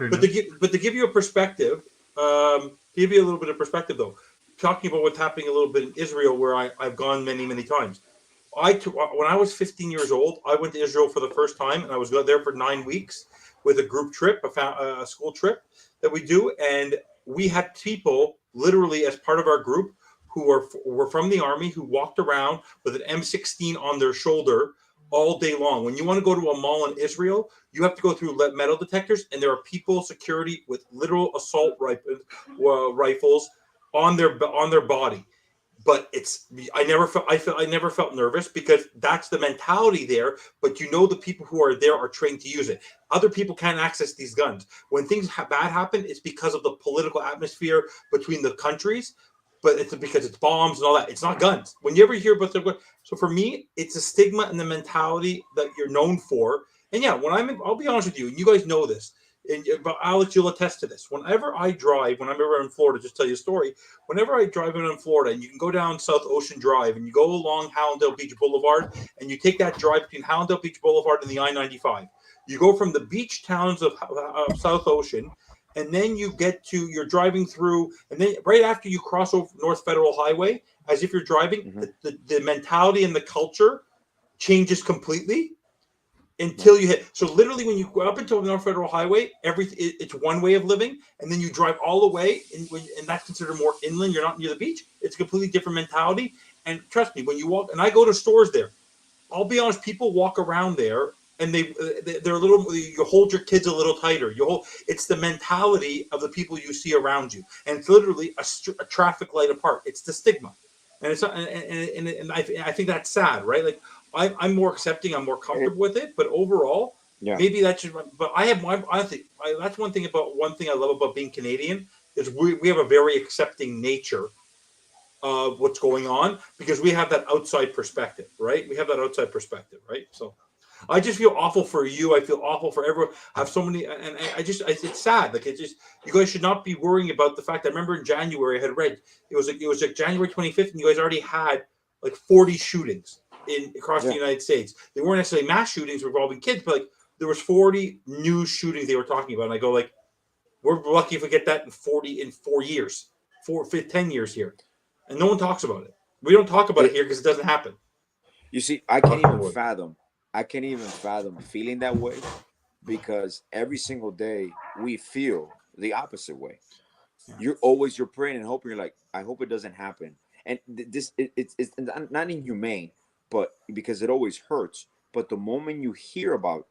But to give you a perspective, give you a little bit of perspective, though, talking about what's happening a little bit in Israel, where I've gone many, many times. When I was 15 years old, I went to Israel for the first time, and I was there for 9 weeks with a group trip, a school trip that we do. And we had people literally as part of our group who were from the army, who walked around with an M16 on their shoulder all day long. When you want to go to a mall in Israel, you have to go through metal detectors, and there are people, security, with literal assault rifles on their body. But I never felt nervous because that's the mentality there. But the people who are there are trained to use it. Other people can't access these guns. When things bad happen, it's because of the political atmosphere between the countries. But it's because it's bombs and all that. It's not guns. When you ever hear about so for me, it's a stigma and the mentality that you're known for. And yeah, I'll be honest with you, and you guys know this. But Alex, you'll attest to this. Whenever I drive, when I'm ever in Florida, just tell you a story. Whenever I drive in Florida, and you can go down South Ocean Drive, and you go along Hallandale Beach Boulevard, and you take that drive between Hallandale Beach Boulevard and the I-95. You go from the beach towns of South Ocean, and then you're driving through, and then right after you cross over North Federal Highway, as if you're driving, the mentality and the culture changes completely. Until you hit, so literally when you go up until the North Federal Highway, it's one way of living, and then you drive all the way, and that's considered more inland. You're not near the beach. It's a completely different mentality. And trust me, when you walk, and I go to stores there, I'll be honest, people walk around there, and they're a little. You hold your kids a little tighter. It's the mentality of the people you see around you, and it's literally a traffic light apart. It's the stigma, and it's and I think that's sad, right? Like. I'm more accepting. I'm more comfortable with it. But overall, maybe that's just. But that's one thing I love about being Canadian is we have a very accepting nature of what's going on because we have that outside perspective, right? Right? So I just feel awful for you. I feel awful for everyone. I have so many, and it's sad. Like you guys should not be worrying about the fact. I remember in January I had read it was like January 25th, and you guys already had like 40 shootings. Across the United States. They weren't necessarily mass shootings involving kids, but like there was 40 new shootings they were talking about. And I go like, we're lucky if we get that in 4 years, 10 years here. And no one talks about it. We don't talk about it here because it doesn't happen. You see, I can't even fathom feeling that way because every single day we feel the opposite way. Yeah. You're praying and hoping. You're like, I hope it doesn't happen. And it's not inhumane. But because it always hurts. But the moment you hear about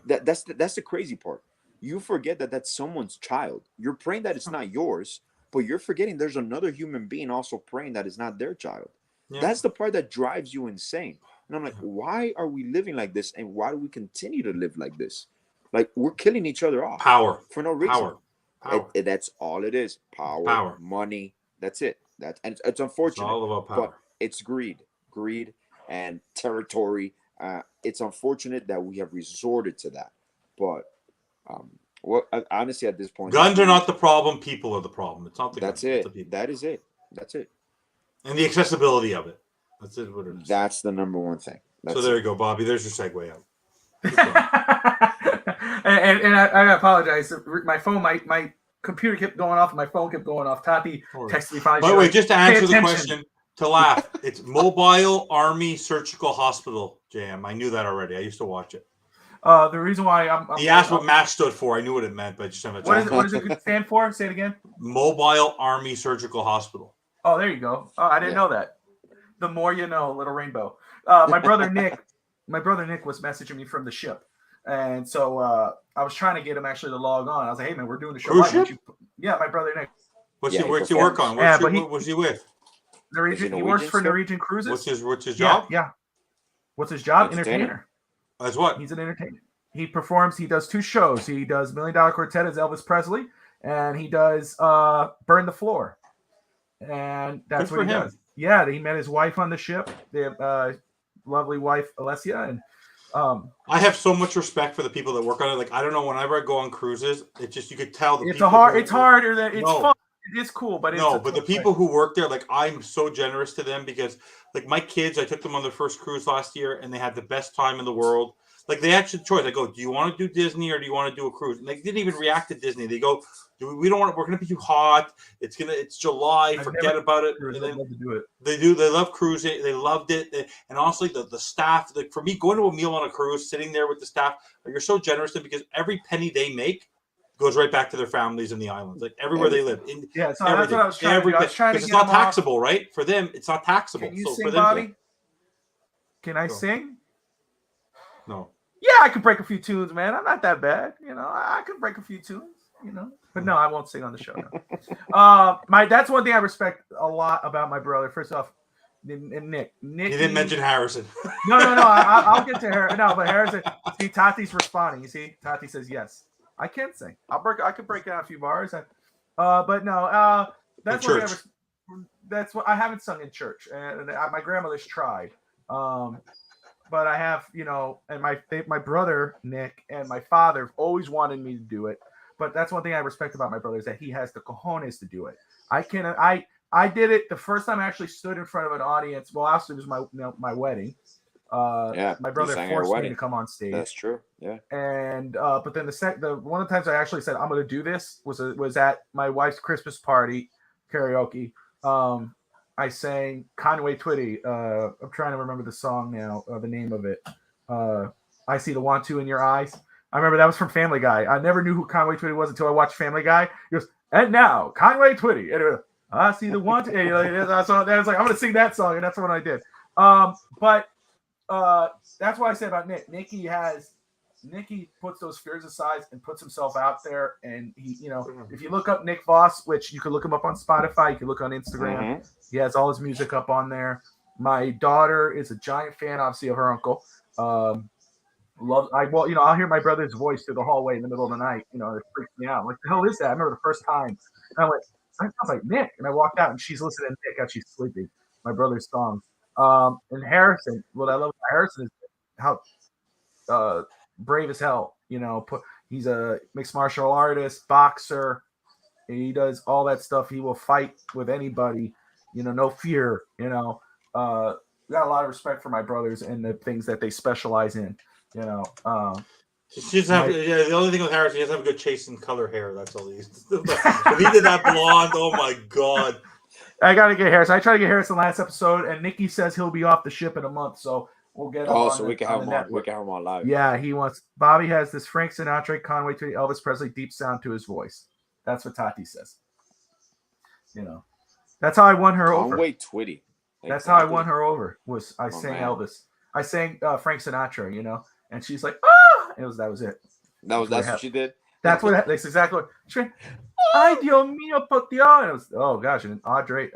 that's the crazy part. You forget that that's someone's child. You're praying that it's not yours, but you're forgetting there's another human being also praying that it's not their child. Yeah. That's the part that drives you insane. And I'm like, why are we living like this? And why do we continue to live like this? Like we're killing each other off. Power. For no reason. Power. That's all it is. Power. Money. That's it. And it's unfortunate. It's all about power. But it's greed. And territory. It's unfortunate that we have resorted to that, but honestly, at this point, guns are not the problem. People are the problem. It's not the guns. That's it. That is it. That's it. And the accessibility of it. That's it. What it is. That's the number one thing. So there you go, Bobby. There's your segue out. and I apologize. My phone, my computer kept going off. And my phone kept going off. Tappy texted me. By the way, just to answer the question. To laugh, it's Mobile Army Surgical Hospital, JM. I knew that already. I used to watch it. The reason why he asked what MASH stood for. I knew what it meant, but I just haven't. What does it stand for? Say it again. Mobile Army Surgical Hospital. Oh, there you go. Oh, I didn't know that. The more you know, little rainbow. My brother Nick was messaging me from the ship, and so I was trying to get him actually to log on. I was like, "Hey man, we're doing the show." Cruise ship? Yeah, my brother Nick. What's he work on? What's he with? Norwegian, he works for Norwegian Cruises. What's his job? Yeah. What's his job? Entertainer. As what? He's an entertainer. He performs. He does 2 shows. He does $1 Million Quartet as Elvis Presley, and he does Burn the Floor. And that's what he does. Yeah, he met his wife on the ship. They have lovely wife Alessia, and I have so much respect for the people that work on it. Like I don't know, whenever I go on cruises, it just you could tell it's harder than it's fun. It is cool, but but the people who work there, like I'm so generous to them because like my kids, I took them on their first cruise last year and they had the best time in the world. Like they actually choice. I go, do you want to do Disney or do you want to do a cruise? And they didn't even react to Disney. They go, we don't want. We're gonna be too hot. It's July. Forget about it. And then love to do it. They do. They love cruising. They loved it. And honestly, the staff. Like for me, going to a meal on a cruise, sitting there with the staff, you're so generous to them because every penny they make goes right back to their families in the islands, like everywhere they live. So that's what I was trying to do. Because it's not taxable, right? For them, it's not taxable. Can you sing, Bobby? Can I sing? No. Yeah, I can break a few tunes, man. I'm not that bad. I can break a few tunes. you know. But no, I won't sing on the show. No. That's one thing I respect a lot about my brother. First off, Nick. You didn't mention Harrison. No. I'll get to Harrison. No, but Harrison. See, Tati's responding. You see, Tati says yes. I can sing. I could break out a few bars. But no. That's what that's what I haven't sung in church, and my grandmother's tried. But I have, you know, and my brother Nick and my father always wanted me to do it. But that's one thing I respect about my brother is that he has the cojones to do it. I did it the first time I actually stood in front of an audience. Well, actually, it was my wedding. My brother forced me to come on stage. That's true. Yeah. And but then the one of the times I actually said I'm going to do this was at my wife's Christmas party karaoke. I sang Conway Twitty. I'm trying to remember the song now, the name of it. I see the want to in your eyes. I remember that was from Family Guy. I never knew who Conway Twitty was until I watched Family Guy. He goes, and now Conway Twitty. And I see the want to. And so I was like, I'm going to sing that song, and that's what I did. But that's what I said about Nick. Nicky puts those fears aside and puts himself out there. And he, you know, if you look up Nick Voss, which you can look him up on Spotify, you can look on Instagram. He has all his music up on there. My daughter is a giant fan, obviously, of her uncle. I'll hear my brother's voice through the hallway in the middle of the night. You know, it freaks me out. I'm like, the hell is that? I remember the first time. And I'm like, that sounds like Nick. And I walked out and she's listening to Nick as she's sleeping. My brother's songs. And Harrison, what I love about Harrison is how brave as hell. You know, he's a mixed martial artist, boxer. He does all that stuff. He will fight with anybody. You know, no fear. You know, got a lot of respect for my brothers and the things that they specialize in. You know, the only thing with Harrison, he doesn't have a good chase and color hair. That's all he used to do. If he did that blonde, oh my god! I gotta get Harrison. I tried to get Harrison last episode, and Nikki says he'll be off the ship in a month, so we'll get him. Oh, so we can have him on. We can have him on live. Yeah, he wants. Bobby has this Frank Sinatra, Conway Twitty, Elvis Presley deep sound to his voice. That's what Tati says. You know, that's how I won her over. Conway Twitty. That's how I won her over. I sang Elvis. I sang Frank Sinatra. You know. And she's like, ah! That was it. That's what she did? That's exactly what she went, ay, Dios mío, por Dios. And it was, oh, gosh. And Audrey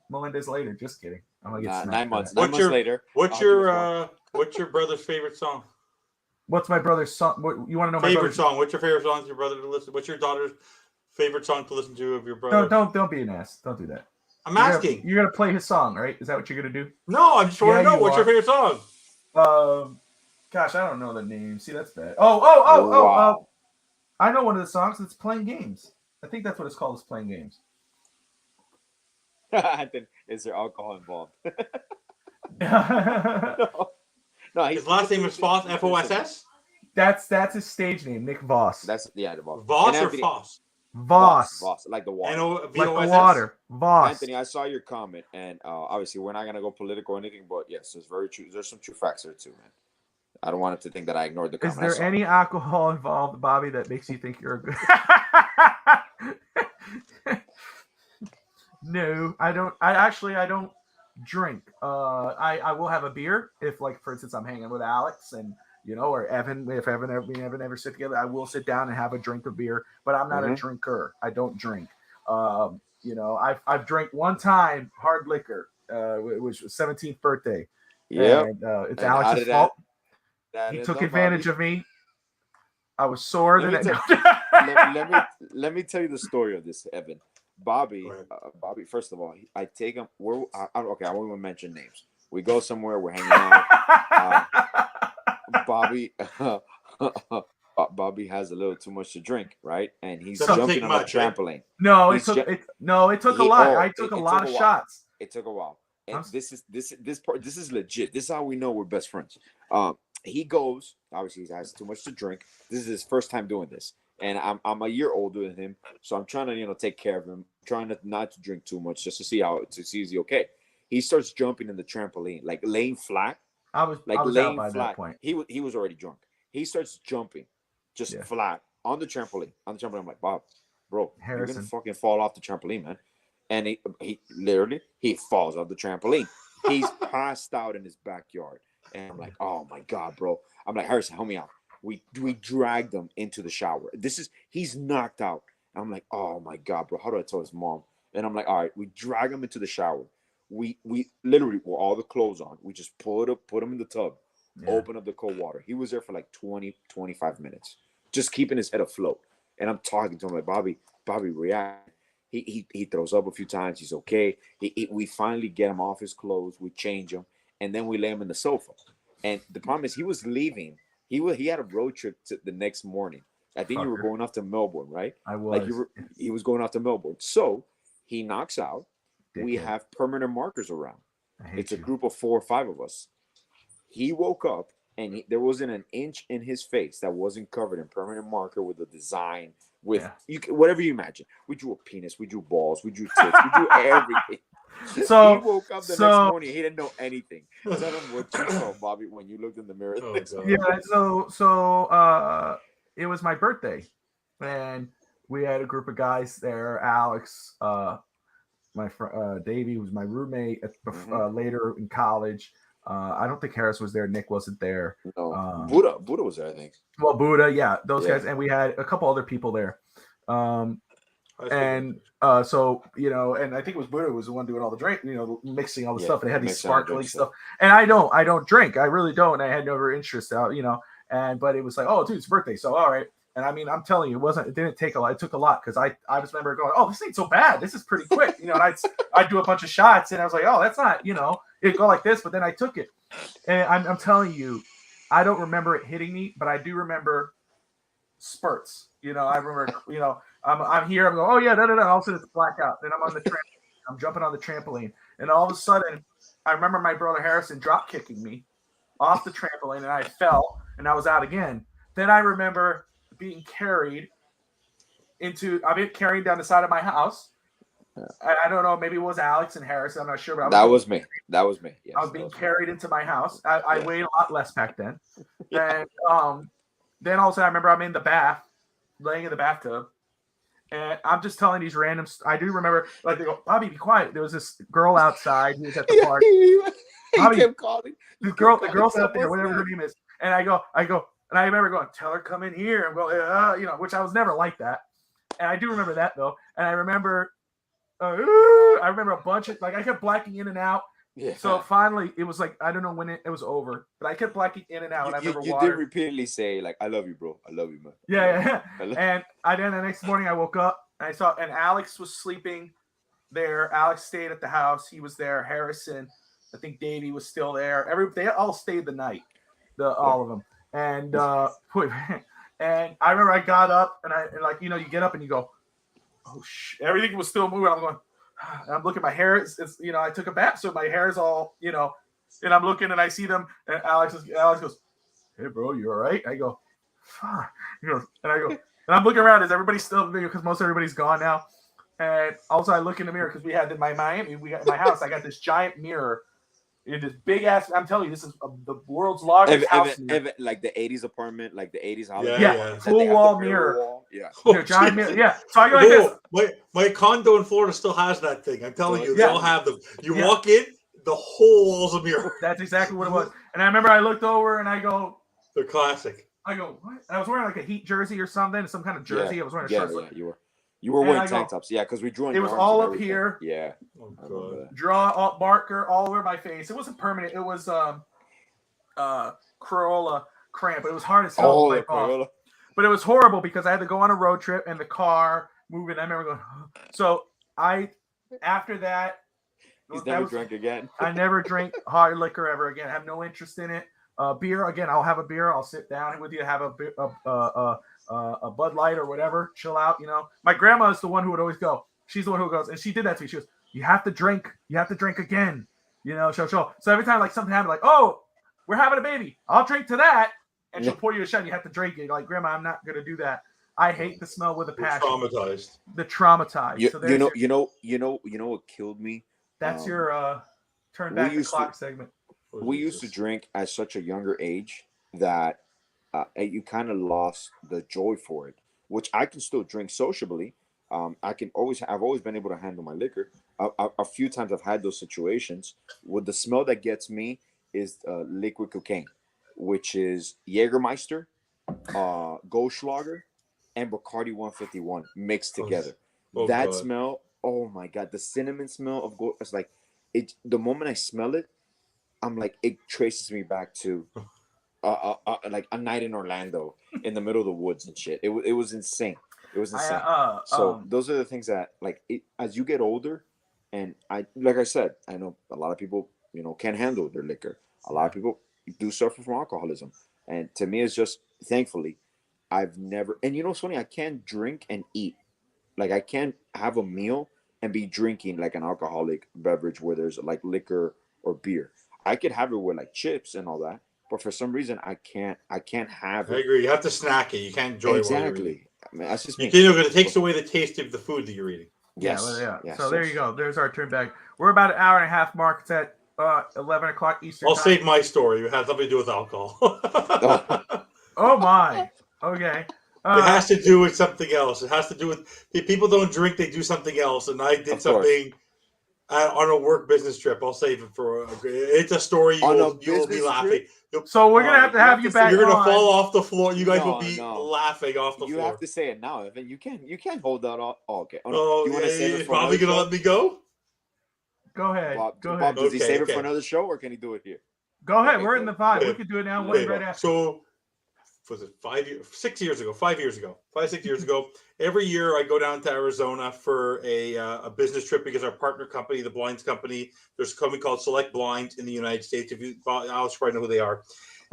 Melendez later. Just kidding. I'm going to get 9 months. 9 months later. What's your brother's favorite song? What's my brother's song? You want to know my favorite song? What's your favorite song to your brother to listen? What's your daughter's favorite song to listen to of your brother? No, don't be an ass. Don't do that. I'm asking. You're going to play his song, right? Is that what you're going to do? No, I just want to know. What's your favorite song? Gosh, I don't know the name. See, that's bad. Oh. I know one of the songs. It's Playing Games. I think that's what it's called. It's Playing Games. Is there alcohol involved? No, his last name is Foss, F-O-S-S? That's his stage name, Nick Voss. That's the Voss. Voss or Foss? Voss. Like the water. Like the water. Voss. Anthony, I saw your comment, and obviously we're not going to go political or anything, but yes, it's very true. There's some true facts there too, man. I don't want him to think that I ignored the comment. Is there any alcohol involved, Bobby, that makes you think you're a good? No, I don't. I don't drink. I will have a beer if, like, for instance, I'm hanging with Alex and, you know, or Evan. If Evan ever sit together, I will sit down and have a drink of beer. But I'm not a drinker. I don't drink. You know, I've drank one time hard liquor, which was 17th birthday. Yeah, it's Alex's fault. He took advantage of me. I was sore. Let me tell you the story of this, Evan. Bobby. First of all, I take him. Okay, I won't even mention names. We go somewhere. We're hanging out. Bobby has a little too much to drink, right? And he's jumping on a trampoline. No, it took a lot. I took a lot of shots. It took a while. And this is legit. This is how we know we're best friends. He goes, obviously he has too much to drink. This is his first time doing this. And I'm a year older than him. So I'm trying to, take care of him, trying not to drink too much just to see is he okay. He starts jumping in the trampoline, like laying flat. I was laying flat. That point. He was already drunk. He starts jumping flat on the trampoline. I'm like, Bob, bro, Harrison, you're gonna fucking fall off the trampoline, man. And he literally falls off the trampoline. He's passed out in his backyard. And I'm like, oh my God, bro. I'm like, Harrison, help me out. We dragged him into the shower. He's knocked out. I'm like, oh my God, bro, how do I tell his mom? And I'm like, all right, we drag him into the shower. We literally, with all the clothes on, we just put him in the tub, open up the cold water. He was there for like 20, 25 minutes, just keeping his head afloat. And I'm talking to him like, Bobby, react. He throws up a few times. He's okay. We finally get him off his clothes. We change him, and then we lay him in the sofa. And the problem is, he was leaving. He had a road trip to the next morning. I think you were going off to Melbourne, right? I was. Like he was going off to Melbourne. So he knocks out. We have permanent markers around. It's a group of 4 or 5 of us. He woke up, and there wasn't an inch in his face that wasn't covered in permanent marker with a design, with whatever you imagine. We drew a penis, we drew balls, we drew tits, we drew everything. So he woke up the next morning. He didn't know anything. Tell him what you saw, Bobby, when you looked in the mirror. It was my birthday, and we had a group of guys there. Alex, my friend Davey, who was my roommate later in college. I don't think Harris was there. Nick wasn't there. No, Buddha was there, I think. Well, Buddha, those guys, and we had a couple other people there. And I think it was Buddha was the one doing all the drink, mixing all the stuff, and it had these sparkling stuff. And I don't drink. I really don't. I had no interest out, but it was like, oh, dude, it's birthday, so all right. And I mean, I'm telling you, it didn't take a lot. It took a lot because I just remember going, oh, this ain't so bad. This is pretty quick, And I'd do a bunch of shots, and I was like, oh, that's not, it'd go like this. But then I took it, and I'm telling you, I don't remember it hitting me, but I do remember spurts. I remember, I'm here. I'm going, oh yeah, da. All of a sudden it's blackout. Then I'm on the trampoline. I'm jumping on the trampoline, and all of a sudden, I remember my brother Harrison drop kicking me off the trampoline, and I fell, and I was out again. Then I remember being carried carried down the side of my house. I don't know, maybe it was Alex and Harris. I'm not sure, but that was me. Yes, I was being carried into my house. I weighed a lot less back then. And then all of a sudden, I remember I'm in the bath, laying in the bathtub, and I'm just telling these random. I do remember, like, they go, Bobby, be quiet. There was this girl outside who was at the park. Bobby kept calling. The girl's out there, whatever her name is. And I go, and I remember going, tell her come in here, and go, which I was never like that. And I do remember that though. And I remember a bunch of, like, I kept blacking in and out. Yeah. So finally, it was like, I don't know when it was over, but I kept blacking in and out. And I remember you did repeatedly say, like, I love you, bro. I love you, man. Yeah. And then the next morning I woke up and and Alex was sleeping there. Alex stayed at the house. He was there. Harrison, I think Davey was still there. They all stayed the night, all of them. And and I remember I got up and you get up and you go, oh everything was still moving. I'm going, and I'm looking, my hair it's I took a bath, so my hair is all, and I'm looking and I see them, and Alex goes, hey bro, you all right? I go, fuck. He goes, and I go, and I'm looking around, is everybody still in the video? Because most everybody's gone now. And also I look in the mirror because we had in my Miami, we got in my house, I got this giant mirror in this big ass. I'm telling you, this is the world's largest house mirror. Like the 80s apartment, like the 80s holiday. Yeah. Full wall mirror. Wall. Yeah. Giant mirror. Yeah. So I go like this. My condo in Florida still has that thing. I'm telling you, they all have them. You walk in, the whole wall's a mirror. That's exactly what it was. And I remember I looked over and I go, they're classic. I go, what? And I was wearing like a Heat jersey or something, some kind of jersey. I was wearing a shirt. Yeah, you were wearing tank tops. Yeah, because we drew on it was all up here. Yeah. Oh, God. Draw marker all over my face. It wasn't permanent. It was Corolla cramp. But it was hard as hell to wipe off. But it was horrible because I had to go on a road trip and the car moving. I remember going, so after that, he's never drank again. I never drink hard liquor ever again. I have no interest in it. Beer, again, I'll have a beer. I'll sit down with you, have a Bud Light or whatever, chill out. My grandma is the one who would always go. She's the one who goes, and she did that to me. She goes, you have to drink again. So every time like something happened, like, oh, we're having a baby, I'll drink to that, and she'll pour you a shot. And you have to drink it. You're like, Grandma, I'm not gonna do that. I hate the smell with a passion. Traumatized. The traumatized. So you know what killed me? That's your turn back the clock segment. We used to drink at such a younger age that you kind of lost the joy for it, which I can still drink sociably. I've always been able to handle my liquor. A few times I've had those situations. What the smell that gets me is liquid cocaine, which is Jägermeister Goldschlager and Bacardi 151 mixed together. Oh, That God. smell, oh my God, the cinnamon smell of gold. It's like it. The moment I smell it, I'm like, it traces me back to like a night in Orlando in the middle of the woods and shit. It was insane. It was insane. So those are the things that, like, as you get older, and like I said, I know a lot of people, can't handle their liquor. A lot of people do suffer from alcoholism, and to me, it's just, thankfully, I've never. And what's funny? I can't drink and eat. Like, I can't have a meal and be drinking like an alcoholic beverage where there's like liquor or beer. I could have it with like chips and all that, but for some reason I can't have it. I agree. You have to snack it. You can't enjoy it while you're eating. Exactly. I mean, that's just me. Because it takes away the taste of the food that you're eating. Yes. Yeah. So there you go. There's our turn back. We're about an hour and a half mark. It's at 11 o'clock Eastern I'll time. save my story. It has nothing to do with alcohol. Oh my. Okay. It has to do with something else. It has to do with people don't drink; they do something else. And I did something on a work business trip. I'll save it for. It's a story you will be laughing. So we're gonna have you back. You're gonna fall off the floor. You guys will be laughing off the floor. You have to say it now, Evan. You can't hold that off. Oh, okay. Oh, you want to save it for probably gonna show? let me go. Go ahead. Bob, go ahead. Does he save it for another show, or can he do it here? Go ahead. We're in the vibe. We can do it now. Right after. So, was it 6 years ago? 5 years ago. 6 years ago. Every year I go down to Arizona for a business trip because our partner company, the blinds company, there's a company called Select Blinds in the United States. If you, I'll probably know who they are.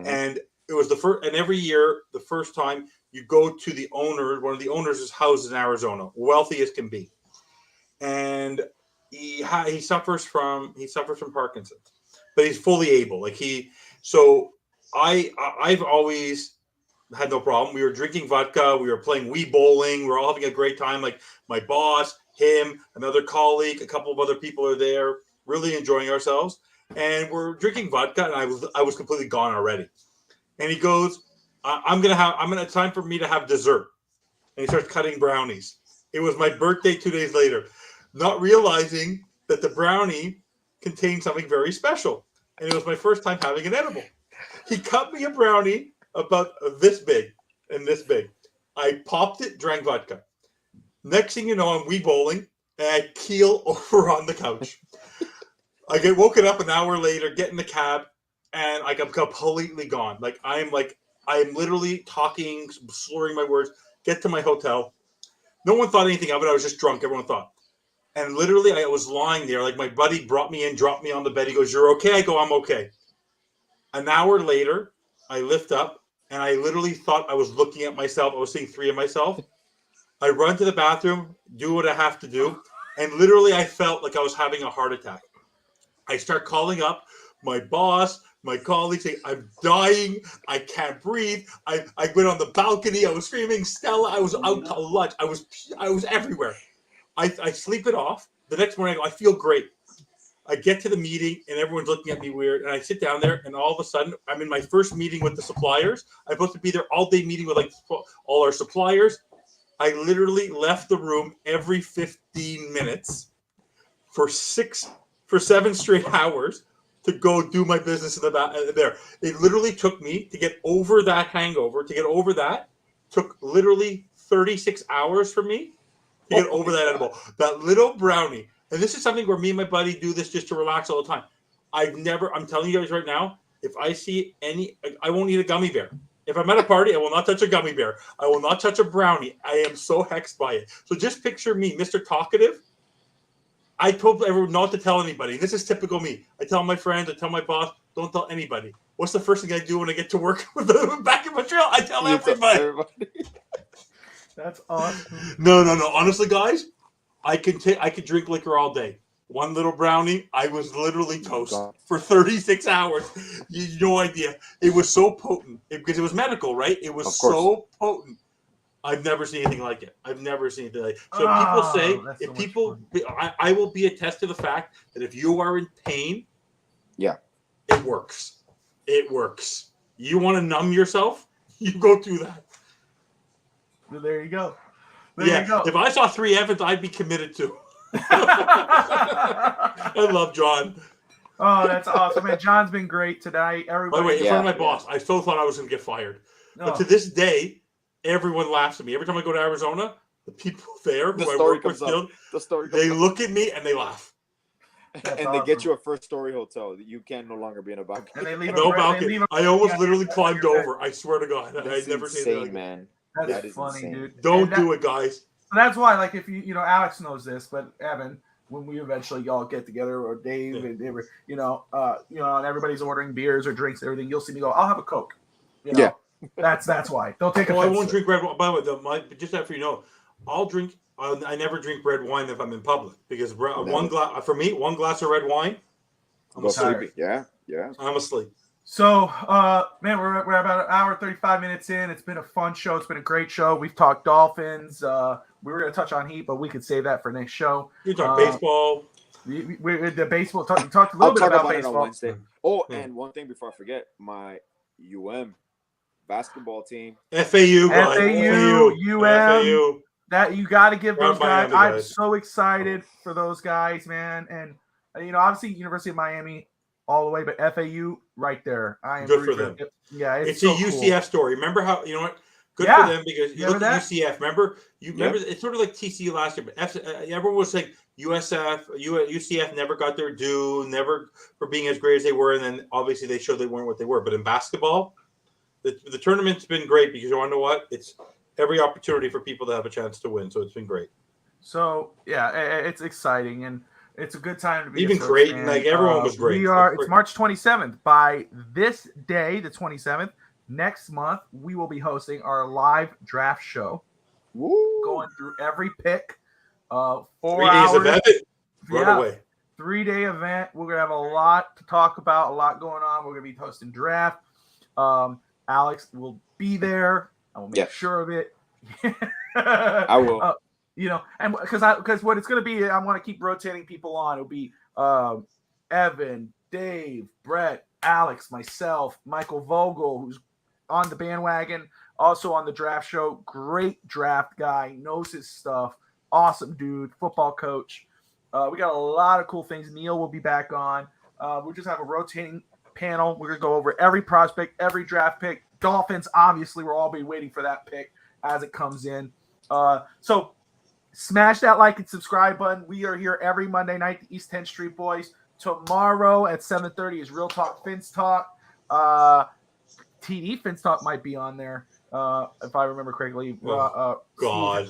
Mm-hmm. And it was the first. And every year, the first time you go to the owner, one of the owners' houses in Arizona, wealthy as can be, and he suffers from Parkinson's, but he's fully able. I've always had no problem. We were drinking vodka. We were playing Wii bowling. We were all having a great time. Like my boss, him, another colleague, a couple of other people are there, really enjoying ourselves. And we're drinking vodka, and I was completely gone already. And he goes, it's time for me to have dessert. And he starts cutting brownies. It was my birthday 2 days later, not realizing that the brownie contained something very special. And it was my first time having an edible. He cut me a brownie about this big and this big. I popped it, drank vodka. Next thing you know, I'm Wii bowling, and I keel over on the couch. I get woken up an hour later, get in the cab, and I'm completely gone. I'm literally talking, slurring my words, get to my hotel. No one thought anything of it. I was just drunk, everyone thought. And literally, I was lying there. Like, my buddy brought me in, dropped me on the bed. He goes, "You're okay?" I go, "I'm okay." An hour later, I lift up, and I literally thought I was looking at myself. I was seeing three of myself. I run to the bathroom, do what I have to do, and literally I felt like I was having a heart attack. I start calling up my boss, my colleagues, saying, "I'm dying. I can't breathe." I went on the balcony. I was screaming, "Stella!" I was out to lunch. I was everywhere. I sleep it off. The next morning, I feel great. I get to the meeting, and everyone's looking at me weird. And I sit down there, and all of a sudden, I'm in my first meeting with the suppliers. I'm supposed to be there all day meeting with all our suppliers. I literally left the room every 15 minutes for 7 straight hours to go do my business in there. It literally took me to get over that hangover, took literally 36 hours for me to get over that edible. That little brownie. And this is something where me and my buddy do this just to relax all the time. I'm telling you guys right now, if I see I won't eat a gummy bear. If I'm at a party, I will not touch a gummy bear. I will not touch a brownie. I am so hexed by it. So just picture me, Mr. Talkative. I told everyone not to tell anybody. This is typical me. I tell my friends, I tell my boss, don't tell anybody. What's the first thing I do when I get to work back in Montreal? I tell everybody. That's awesome. No. Honestly, guys, I could drink liquor all day. One little brownie, I was literally toast for 36 hours. You no idea. It was so potent because it was medical, right? It was so potent. I've never seen anything like it. So people say, I will be attest to the fact that if you are in pain, yeah, it works. It works. You want to numb yourself? You go through that. There you go. If I saw 3 Evans, I'd be committed to. I love John. Oh, that's awesome, man. John's been great tonight. By the way, in front of my boss, I still thought I was going to get fired. But to this day, everyone laughs at me. Every time I go to Arizona, the people there who I work with, they look at me and they laugh. That's and awesome. They get you a first-story hotel. You can no longer be in a balcony. And they leave no balcony. I almost literally climbed over. I swear to God. That's never insane, man. That's funny, insane. Dude. Don't do it, guys. So that's why, like, if you know, Alex knows this, but Evan, when we eventually all get together, or Dave, and and everybody's ordering beers or drinks, and everything, you'll see me go, I'll have a Coke. You know? Yeah. That's why. Don't take offense. I won't drink red wine. By the way, just after I'll drink. I never drink red wine if I'm in public because one glass of red wine, I'm asleep. Yeah. I'm asleep. So, man, we're about an hour, 35 minutes in. It's been a fun show. It's been a great show. We've talked Dolphins. We were going to touch on Heat, but we could save that for next show. You talk baseball. The baseball. We talked a little bit about baseball. It on Wednesday. Oh, and one thing before I forget, my basketball team. FAU. UM. That you got to give those guys. I'm so excited for those guys, man. And obviously University of Miami all the way, but FAU right there. I am good for them. Yeah, it's so a UCF cool. story. Remember how what? Good for them because you look at UCF. Remember it's sort of like TCU last year, but everyone was saying UCF never got their due, never for being as great as they were, and then obviously they showed they weren't what they were. But in basketball, the tournament's been great because you want to know what? It's every opportunity for people to have a chance to win. So it's been great. So, yeah, it's exciting, and it's a good time to be even great. And like everyone was great. It's March 27th. By this day, the 27th, next month, we will be hosting our live draft show. Woo. Going through every pick. 4 3 days hours. of it. Run away. 3-day event. We're going to have a lot to talk about, a lot going on. We're going to be hosting draft. Alex will be there. I will make sure of it. I will. And because what it's going to be, I want to keep rotating people on. It'll be Evan, Dave, Brett, Alex, myself, Michael Vogel, who's on the bandwagon, also on the draft show. Great draft guy, knows his stuff. Awesome dude, football coach. We got a lot of cool things. Neil will be back on. We'll just have a rotating panel. We're going to go over every prospect, every draft pick. Dolphins, obviously, we'll all be waiting for that pick as it comes in. So smash that like and subscribe button. We are here every Monday night, the East 10th Street Boys. Tomorrow at 7:30 is Real Talk Fins Talk. TD Fins Talk might be on there, if I remember correctly. God.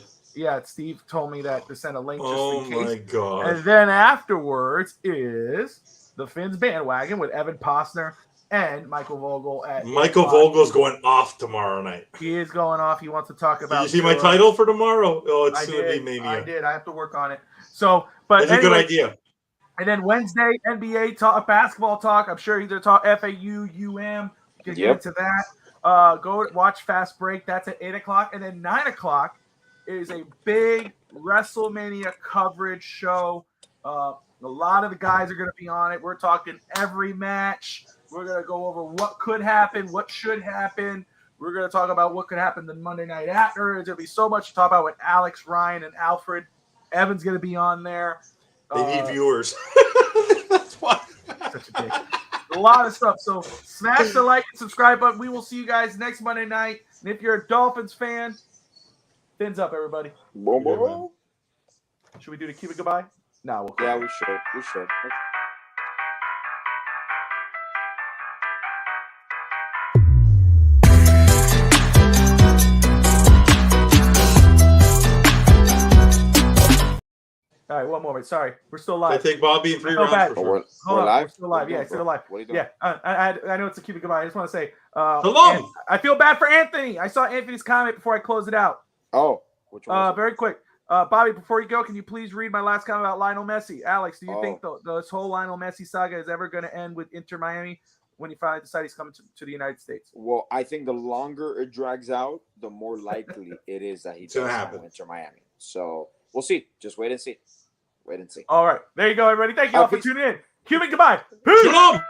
Steve told me that to send a link just in case. Oh, my God. And then afterwards is the Fins Bandwagon with Evan Posner and Michael Vogel. Michael Vogel's going off tomorrow night. He is going off. He wants to talk about. Did you see my title for tomorrow? Oh, it's going to be Mania. I did. I have to work on it. So, but it's a good idea. And then Wednesday, NBA talk, basketball talk. I'm sure either talk FAU, UM. You can get into that. Go watch Fast Break. That's at 8:00, and then 9:00 is a big WrestleMania coverage show. A lot of the guys are going to be on it. We're talking every match. We're going to go over what could happen, what should happen. We're going to talk about what could happen the Monday night after. There's going to be so much to talk about with Alex, Ryan, and Alfred. Evan's going to be on there. They need viewers. That's why. Such a dick. A lot of stuff. So smash the like and subscribe button. We will see you guys next Monday night. And if you're a Dolphins fan, fins up, everybody. Boom, boom. Should we do the Cuban goodbye? No. Yeah, we should. We should. All right, one moment. Sorry, we're still live. I take Bobby in 3 rounds. Bad. For sure. Hold on, live? we're still live. Yeah, still live. What are you doing? Yeah, I know it's a Cuban goodbye. I just want to say, hello. I feel bad for Anthony. I saw Anthony's comment before I closed it out. Oh, which one? Very quick. Bobby, before you go, can you please read my last comment about Lionel Messi? Alex, do you think this whole Lionel Messi saga is ever going to end with Inter Miami when he finally decides he's coming to the United States? Well, I think the longer it drags out, the more likely it is that he does happen with Inter Miami. So we'll see. Just wait and see. Wait and see. All right. There you go, everybody. Thank you all for tuning in. Cuban goodbye. Peace. Shalom.